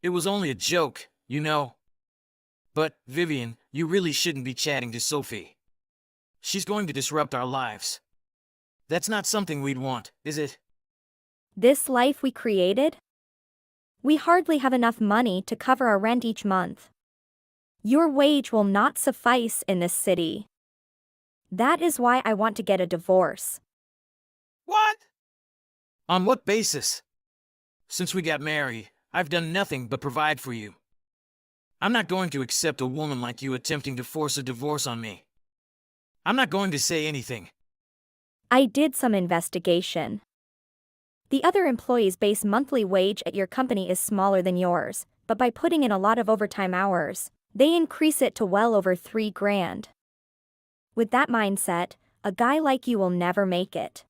It was only a joke, you know. But, Vivian, you really shouldn't be chatting to Sophie. She's going to disrupt our lives. That's not something we'd want, is it? This life we created? We hardly have enough money to cover our rent each month. Your wage will not suffice in this city. That is why I want to get a divorce. What? On what basis? Since we got married, I've done nothing but provide for you. I'm not going to accept a woman like you attempting to force a divorce on me. I'm not going to say anything. I did some investigation. The other employees' base monthly wage at your company is smaller than yours, but by putting in a lot of overtime hours, they increase it to well over $3,000. With that mindset, a guy like you will never make it.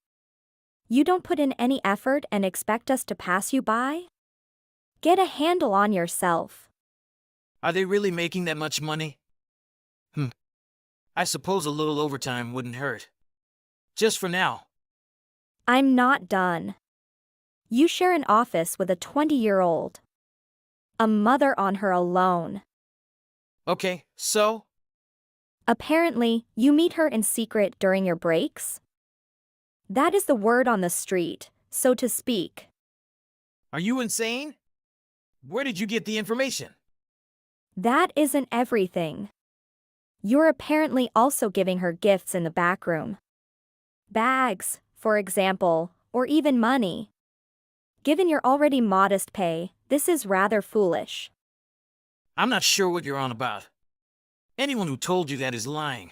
You don't put in any effort and expect us to pass you by? Get a handle on yourself. Are they really making that much money? I suppose a little overtime wouldn't hurt. Just for now. I'm not done. You share an office with a 20-year-old. A mother on her alone. Okay, so? Apparently, you meet her in secret during your breaks? That is the word on the street, so to speak. Are you insane? Where did you get the information? That isn't everything. You're apparently also giving her gifts in the back room. Bags, for example, or even money. Given your already modest pay, this is rather foolish. I'm not sure what you're on about. Anyone who told you that is lying.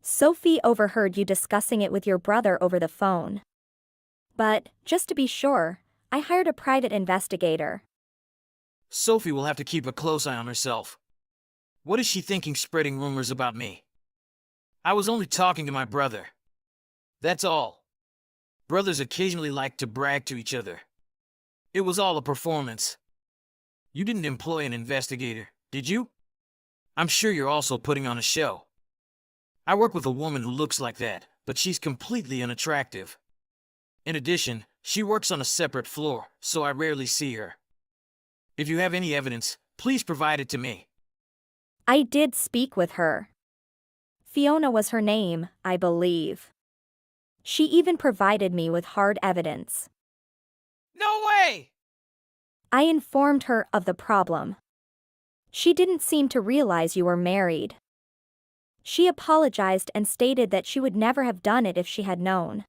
Sophie overheard you discussing it with your brother over the phone. But, just to be sure, I hired a private investigator. Sophie will have to keep a close eye on herself. What is she thinking spreading rumors about me? I was only talking to my brother. That's all. Brothers occasionally like to brag to each other. It was all a performance. You didn't employ an investigator, did you? I'm sure you're also putting on a show. I work with a woman who looks like that, but she's completely unattractive. In addition, she works on a separate floor, so I rarely see her. If you have any evidence, please provide it to me. I did speak with her. Fiona was her name, I believe. She even provided me with hard evidence. No way! I informed her of the problem. She didn't seem to realize you were married. She apologized and stated that she would never have done it if she had known.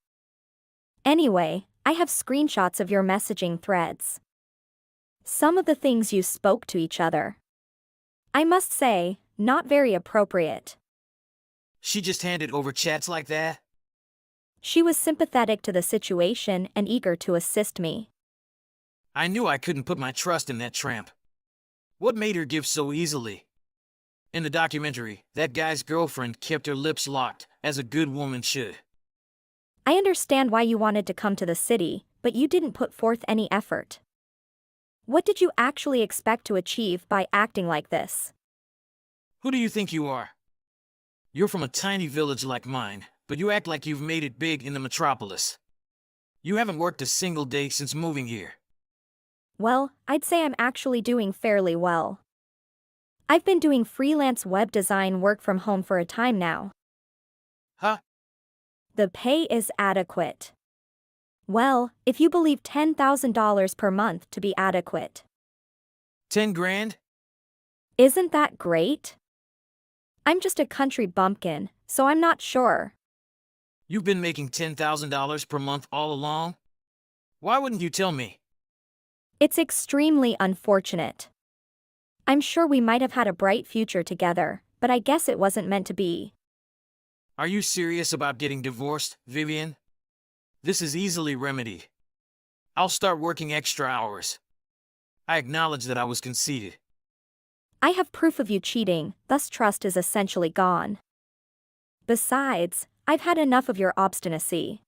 Anyway, I have screenshots of your messaging threads. Some of the things you spoke to each other. I must say, not very appropriate. She just handed over chats like that? She was sympathetic to the situation and eager to assist me. I knew I couldn't put my trust in that tramp. What made her give so easily? In the documentary, that guy's girlfriend kept her lips locked, as a good woman should. I understand why you wanted to come to the city, but you didn't put forth any effort. What did you actually expect to achieve by acting like this? Who do you think you are? You're from a tiny village like mine, but you act like you've made it big in the metropolis. You haven't worked a single day since moving here. Well, I'd say I'm actually doing fairly well. I've been doing freelance web design work from home for a time now. Huh? The pay is adequate. Well, if you believe $10,000 per month to be adequate. 10 grand? Isn't that great? I'm just a country bumpkin, so I'm not sure. You've been making $10,000 per month all along? Why wouldn't you tell me? It's extremely unfortunate. I'm sure we might have had a bright future together, but I guess it wasn't meant to be. Are you serious about getting divorced, Vivian? This is easily remedied. I'll start working extra hours. I acknowledge that I was conceited. I have proof of you cheating, thus trust is essentially gone. Besides, I've had enough of your obstinacy.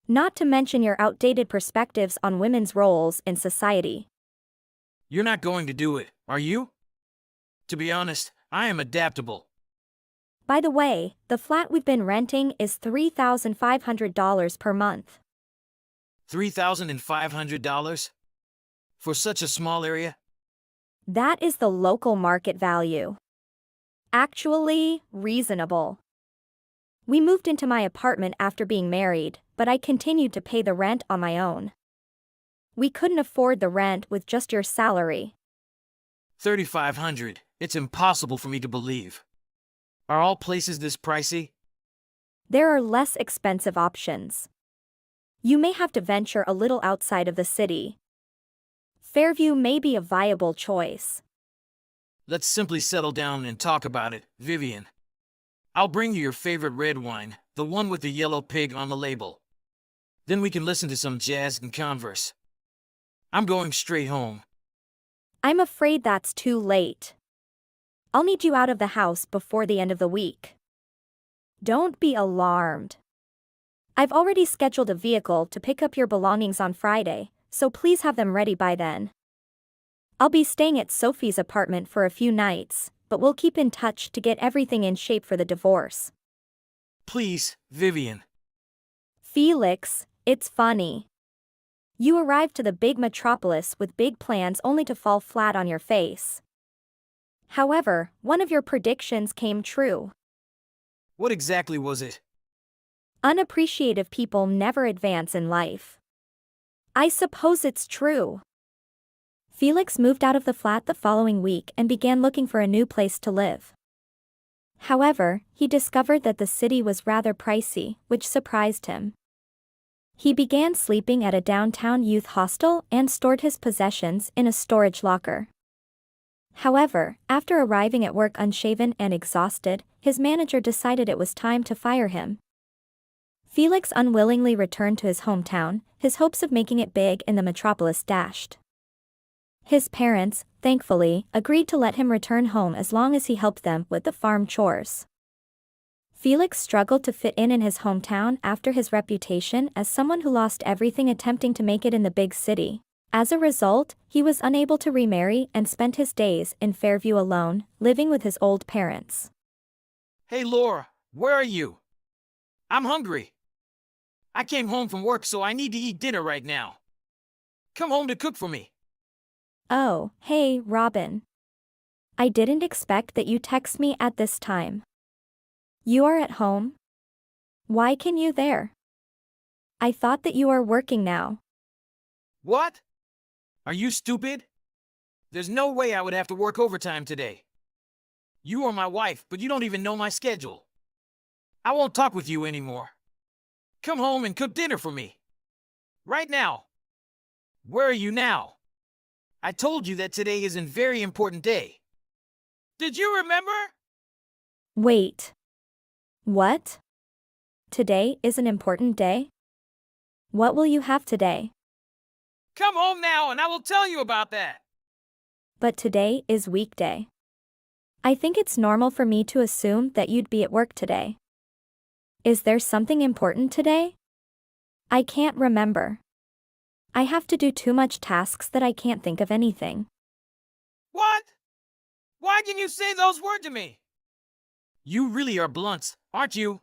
Not to mention your outdated perspectives on women's roles in society. You're not going to do it, are you? To be honest, I am adaptable. By the way, the flat we've been renting is $3,500 per month. $3,500? For such a small area? That is the local market value. Actually, reasonable. We moved into my apartment after being married, but I continued to pay the rent on my own. We couldn't afford the rent with just your salary. 3,500. It's impossible for me to believe. Are all places this pricey? There are less expensive options. You may have to venture a little outside of the city. Fairview may be a viable choice. Let's simply settle down and talk about it, Vivian. I'll bring you your favorite red wine, the one with the yellow pig on the label. Then we can listen to some jazz and converse. I'm going straight home. I'm afraid that's too late. I'll need you out of the house before the end of the week. Don't be alarmed. I've already scheduled a vehicle to pick up your belongings on Friday, so please have them ready by then. I'll be staying at Sophie's apartment for a few nights, but we'll keep in touch to get everything in shape for the divorce. Please, Vivian. Felix, it's funny. You arrived to the big metropolis with big plans only to fall flat on your face. However, one of your predictions came true. What exactly was it? Unappreciative people never advance in life. I suppose it's true. Felix moved out of the flat the following week and began looking for a new place to live. However, he discovered that the city was rather pricey, which surprised him. He began sleeping at a downtown youth hostel and stored his possessions in a storage locker. However, after arriving at work unshaven and exhausted, his manager decided it was time to fire him. Felix unwillingly returned to his hometown, his hopes of making it big in the metropolis dashed. His parents, thankfully, agreed to let him return home as long as he helped them with the farm chores. Felix struggled to fit in his hometown after his reputation as someone who lost everything attempting to make it in the big city. As a result, he was unable to remarry and spent his days in Fairview alone, living with his old parents. Hey, Laura, where are you? I'm hungry. I came home from work, so I need to eat dinner right now. Come home to cook for me. Oh, hey, Robin. I didn't expect that you text me at this time. You are at home? Why can you there? I thought that you are working now. What? Are you stupid? There's no way I would have to work overtime today. You are my wife, but you don't even know my schedule. I won't talk with you anymore. Come home and cook dinner for me. Right now. Where are you now? I told you that today is a very important day. Did you remember? Wait. What? Today is an important day? What will you have today? Come home now and I will tell you about that. But today is weekday. I think it's normal for me to assume that you'd be at work today. Is there something important today? I can't remember. I have to do too much tasks that I can't think of anything. What? Why can you say those words to me? You really are blunt, aren't you?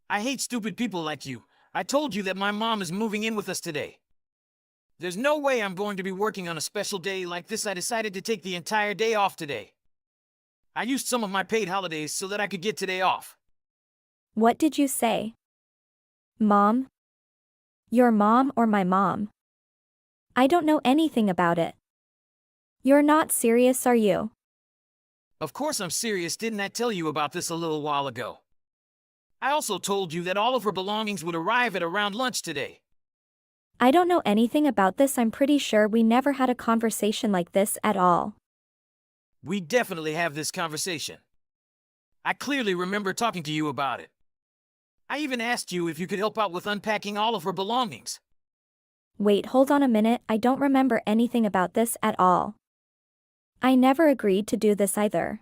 I hate stupid people like you. I told you that my mom is moving in with us today. There's no way I'm going to be working on a special day like this. I decided to take the entire day off today. I used some of my paid holidays so that I could get today off. What did you say? Mom? Your mom or my mom? I don't know anything about it. You're not serious, are you? Of course I'm serious. Didn't I tell you about this a little while ago? I also told you that all of her belongings would arrive at around lunch today. I don't know anything about this. I'm pretty sure we never had a conversation like this at all. We definitely have this conversation. I clearly remember talking to you about it. I even asked you if you could help out with unpacking all of her belongings. Wait, hold on a minute. I don't remember anything about this at all. I never agreed to do this either.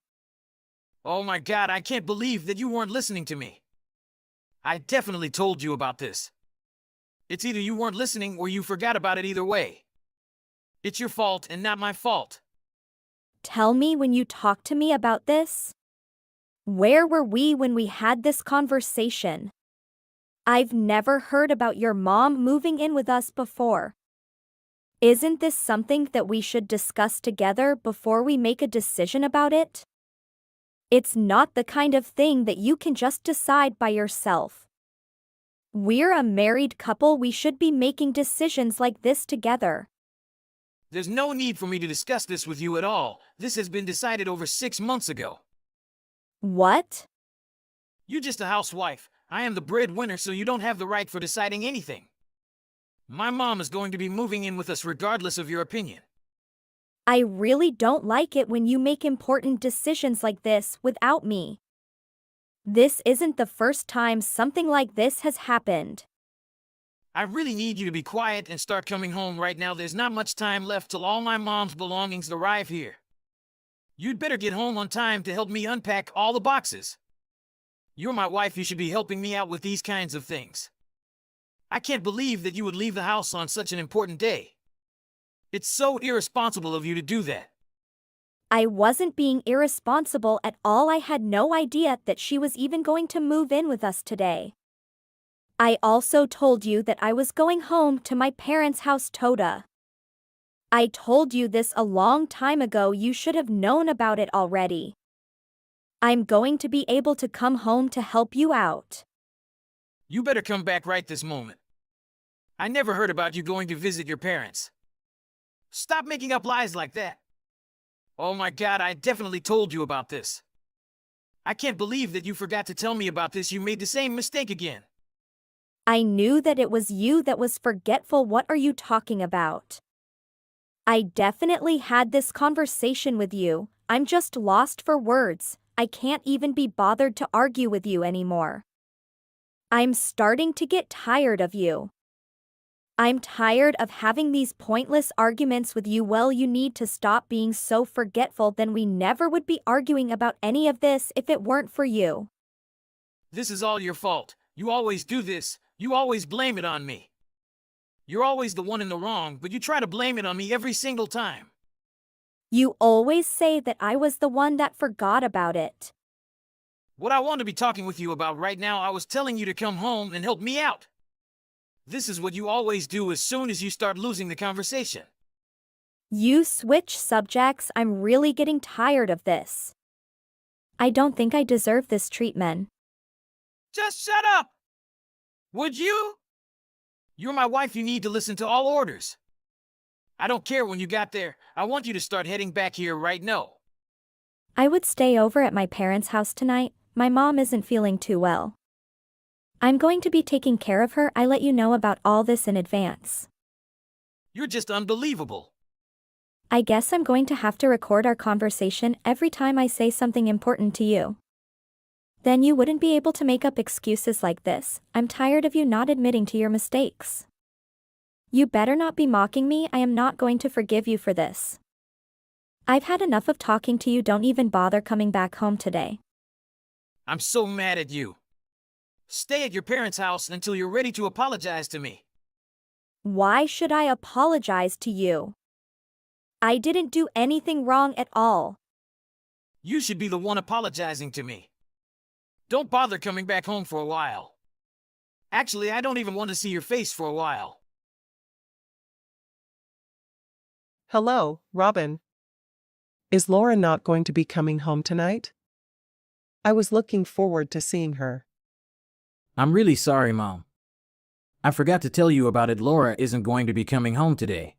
Oh my God, I can't believe that you weren't listening to me. I definitely told you about this. It's either you weren't listening or you forgot about it. Either way. It's your fault and not my fault. Tell me when you talked to me about this. Where were we when we had this conversation? I've never heard about your mom moving in with us before. Isn't this something that we should discuss together before we make a decision about it? It's not the kind of thing that you can just decide by yourself. We're a married couple, we should be making decisions like this together. There's no need for me to discuss this with you at all. This has been decided over 6 months ago. What? You're just a housewife. I am the breadwinner, so you don't have the right for deciding anything. My mom is going to be moving in with us regardless of your opinion. I really don't like it when you make important decisions like this without me. This isn't the first time something like this has happened. I really need you to be quiet and start coming home right now. There's not much time left till all my mom's belongings arrive here. You'd better get home on time to help me unpack all the boxes. You're my wife, you should be helping me out with these kinds of things. I can't believe that you would leave the house on such an important day. It's so irresponsible of you to do that. I wasn't being irresponsible at all. I had no idea that she was even going to move in with us today. I also told you that I was going home to my parents' house, Toda. I told you this a long time ago. You should have known about it already. I'm going to be able to come home to help you out. You better come back right this moment. I never heard about you going to visit your parents. Stop making up lies like that. Oh my God, I definitely told you about this. I can't believe that you forgot to tell me about this. You made the same mistake again. I knew that it was you that was forgetful. What are you talking about? I definitely had this conversation with you. I'm just lost for words. I can't even be bothered to argue with you anymore. I'm starting to get tired of you. I'm tired of having these pointless arguments with you. Well, you need to stop being so forgetful. Then we never would be arguing about any of this if it weren't for you. This is all your fault. You always do this. You always blame it on me. You're always the one in the wrong, but you try to blame it on me every single time. You always say that I was the one that forgot about it. What I want to be talking with you about right now, I was telling you to come home and help me out. This is what you always do as soon as you start losing the conversation. You switch subjects. I'm really getting tired of this. I don't think I deserve this treatment. Just shut up! Would you? You're my wife, you need to listen to all orders. I don't care when you got there. I want you to start heading back here right now. I would stay over at my parents' house tonight. My mom isn't feeling too well. I'm going to be taking care of her. I let you know about all this in advance. You're just unbelievable. I guess I'm going to have to record our conversation every time I say something important to you. Then you wouldn't be able to make up excuses like this. I'm tired of you not admitting to your mistakes. You better not be mocking me. I am not going to forgive you for this. I've had enough of talking to you. Don't even bother coming back home today. I'm so mad at you. Stay at your parents' house until you're ready to apologize to me. Why should I apologize to you? I didn't do anything wrong at all. You should be the one apologizing to me. Don't bother coming back home for a while. Actually, I don't even want to see your face for a while. Hello, Robin. Is Laura not going to be coming home tonight? I was looking forward to seeing her. I'm really sorry, Mom. I forgot to tell you about it. Laura isn't going to be coming home today.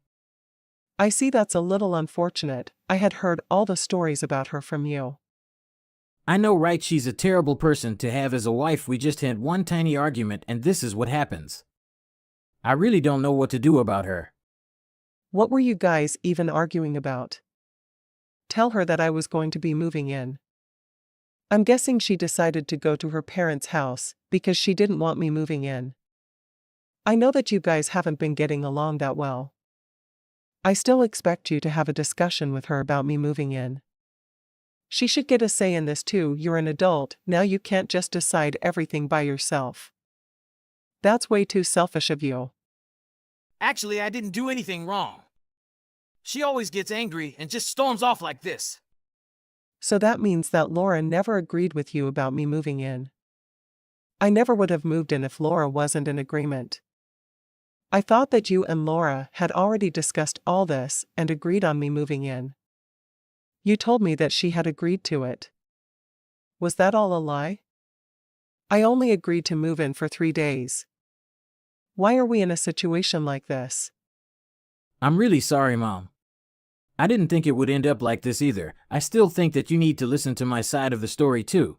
I see, that's a little unfortunate. I had heard all the stories about her from you. I know, right? She's a terrible person to have as a wife. We just had one tiny argument and this is what happens. I really don't know what to do about her. What were you guys even arguing about? Tell her that I was going to be moving in. I'm guessing she decided to go to her parents' house because she didn't want me moving in. I know that you guys haven't been getting along that well. I still expect you to have a discussion with her about me moving in. She should get a say in this too. You're an adult, now you can't just decide everything by yourself. That's way too selfish of you. Actually, I didn't do anything wrong. She always gets angry and just storms off like this. So that means that Laura never agreed with you about me moving in. I never would have moved in if Laura wasn't in agreement. I thought that you and Laura had already discussed all this and agreed on me moving in. You told me that she had agreed to it. Was that all a lie? I only agreed to move in for 3 days. Why are we in a situation like this? I'm really sorry, Mom. I didn't think it would end up like this either. I still think that you need to listen to my side of the story too.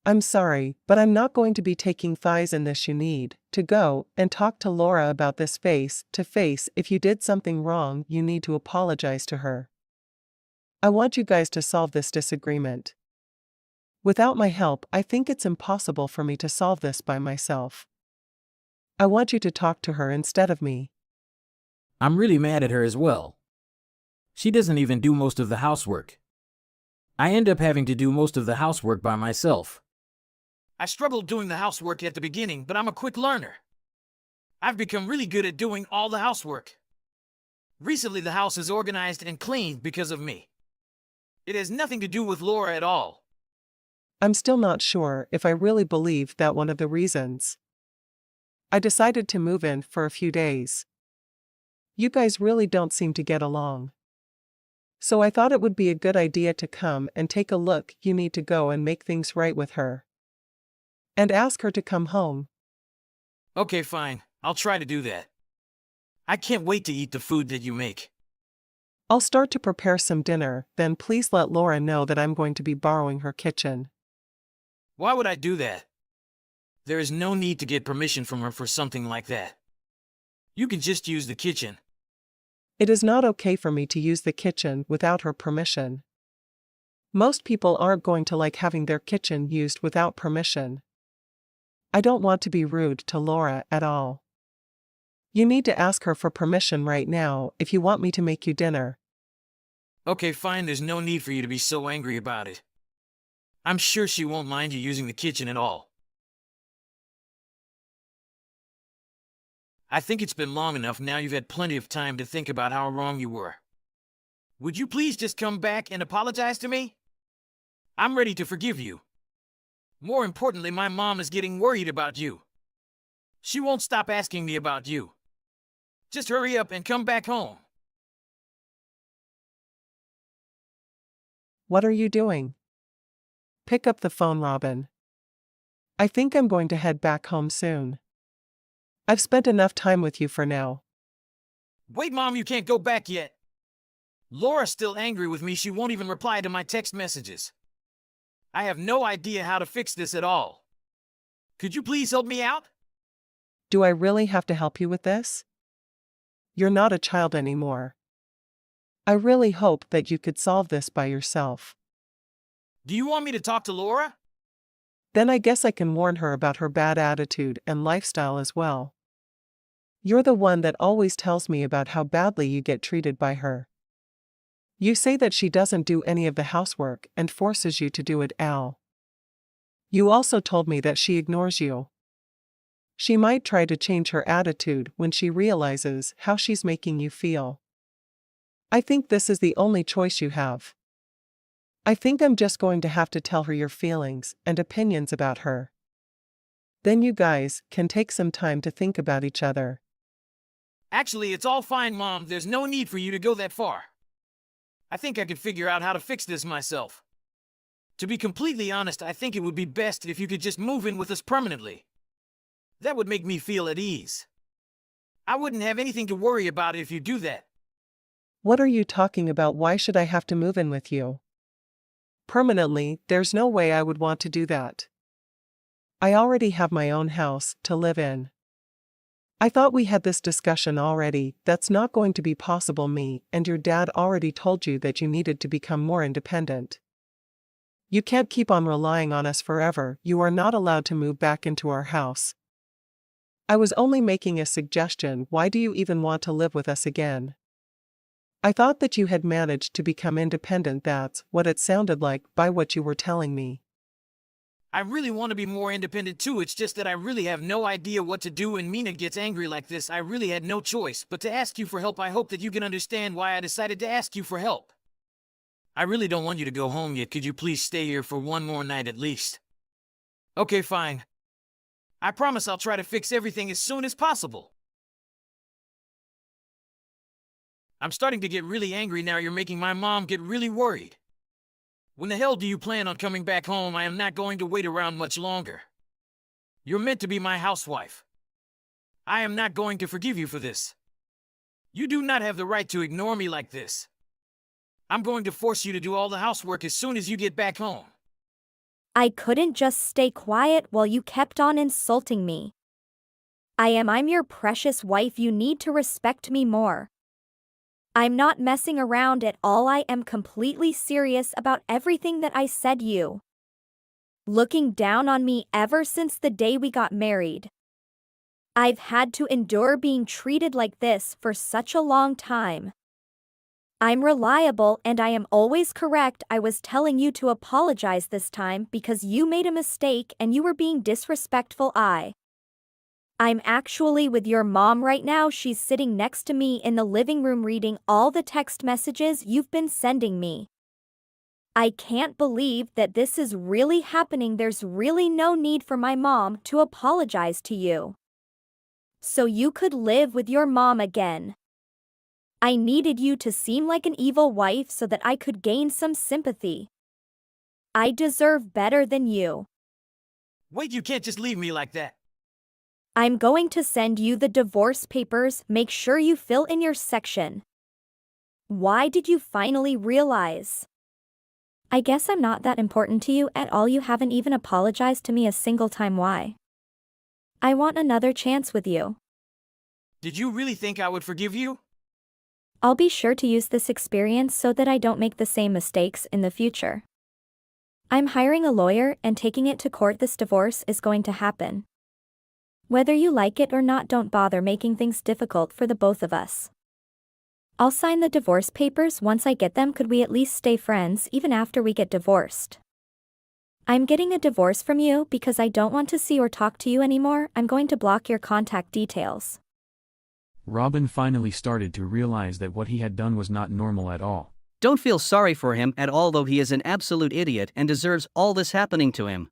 I'm sorry, but I'm not going to be taking thighs in this. You need to go and talk to Laura about this face to face. If you did something wrong, you need to apologize to her. I want you guys to solve this disagreement. Without my help, I think it's impossible for me to solve this by myself. I want you to talk to her instead of me. I'm really mad at her as well. She doesn't even do most of the housework. I end up having to do most of the housework by myself. I struggled doing the housework at the beginning, but I'm a quick learner. I've become really good at doing all the housework. Recently, the house is organized and cleaned because of me. It has nothing to do with Laura at all. I'm still not sure if I really believe that one of the reasons I decided to move in for a few days. You guys really don't seem to get along. So I thought it would be a good idea to come and take a look. You need to go and make things right with her. And ask her to come home. Okay, fine. I'll try to do that. I can't wait to eat the food that you make. I'll start to prepare some dinner, then please let Laura know that I'm going to be borrowing her kitchen. Why would I do that? There is no need to get permission from her for something like that. You can just use the kitchen. It is not okay for me to use the kitchen without her permission. Most people aren't going to like having their kitchen used without permission. I don't want to be rude to Laura at all. You need to ask her for permission right now if you want me to make you dinner. Okay, fine, there's no need for you to be so angry about it. I'm sure she won't mind you using the kitchen at all. I think it's been long enough now. You've had plenty of time to think about how wrong you were. Would you please just come back and apologize to me? I'm ready to forgive you. More importantly, my mom is getting worried about you. She won't stop asking me about you. Just hurry up and come back home. What are you doing? Pick up the phone, Robin. I think I'm going to head back home soon. I've spent enough time with you for now. Wait, Mom, you can't go back yet. Laura's still angry with me. She won't even reply to my text messages. I have no idea how to fix this at all. Could you please help me out? Do I really have to help you with this? You're not a child anymore. I really hope that you could solve this by yourself. Do you want me to talk to Laura? Then I guess I can warn her about her bad attitude and lifestyle as well. You're the one that always tells me about how badly you get treated by her. You say that she doesn't do any of the housework and forces you to do it, Al. You also told me that she ignores you. She might try to change her attitude when she realizes how she's making you feel. I think this is the only choice you have. I think I'm just going to have to tell her your feelings and opinions about her. Then you guys can take some time to think about each other. Actually, it's all fine, Mom. There's no need for you to go that far. I think I could figure out how to fix this myself. To be completely honest, I think it would be best if you could just move in with us permanently. That would make me feel at ease. I wouldn't have anything to worry about if you do that. What are you talking about? Why should I have to move in with you? Permanently, there's no way I would want to do that. I already have my own house to live in. I thought we had this discussion already. That's not going to be possible. Me and your dad already told you that you needed to become more independent. You can't keep on relying on us forever. You are not allowed to move back into our house. I was only making a suggestion. Why do you even want to live with us again? I thought that you had managed to become independent. That's what it sounded like by what you were telling me. I really want to be more independent too. It's just that I really have no idea what to do when Mina gets angry like this. I really had no choice but to ask you for help. I hope that you can understand why I decided to ask you for help. I really don't want you to go home yet. Could you please stay here for one more night at least? Okay, fine. I promise I'll try to fix everything as soon as possible. I'm starting to get really angry now. You're making my mom get really worried. When the hell do you plan on coming back home? I am not going to wait around much longer. You're meant to be my housewife. I am not going to forgive you for this. You do not have the right to ignore me like this. I'm going to force you to do all the housework as soon as you get back home. I couldn't just stay quiet while you kept on insulting me. I'm your precious wife. You need to respect me more. I'm not messing around at all. I am completely serious about everything that I said. You looking down on me ever since the day we got married. I've had to endure being treated like this for such a long time. I'm reliable and I am always correct. I was telling you to apologize this time because you made a mistake and you were being disrespectful. I'm actually with your mom right now. She's sitting next to me in the living room reading all the text messages you've been sending me. I can't believe that this is really happening. There's really no need for my mom to apologize to you. So you could live with your mom again. I needed you to seem like an evil wife so that I could gain some sympathy. I deserve better than you. Wait, you can't just leave me like that. I'm going to send you the divorce papers. Make sure you fill in your section. Why did you finally realize? I guess I'm not that important to you at all. You haven't even apologized to me a single time. Why? I want another chance with you. Did you really think I would forgive you? I'll be sure to use this experience so that I don't make the same mistakes in the future. I'm hiring a lawyer and taking it to court. This divorce is going to happen. Whether you like it or not, don't bother making things difficult for the both of us. I'll sign the divorce papers once I get them. Could we at least stay friends even after we get divorced? I'm getting a divorce from you because I don't want to see or talk to you anymore. I'm going to block your contact details. Robin finally started to realize that what he had done was not normal at all. Don't feel sorry for him at all, though he is an absolute idiot and deserves all this happening to him.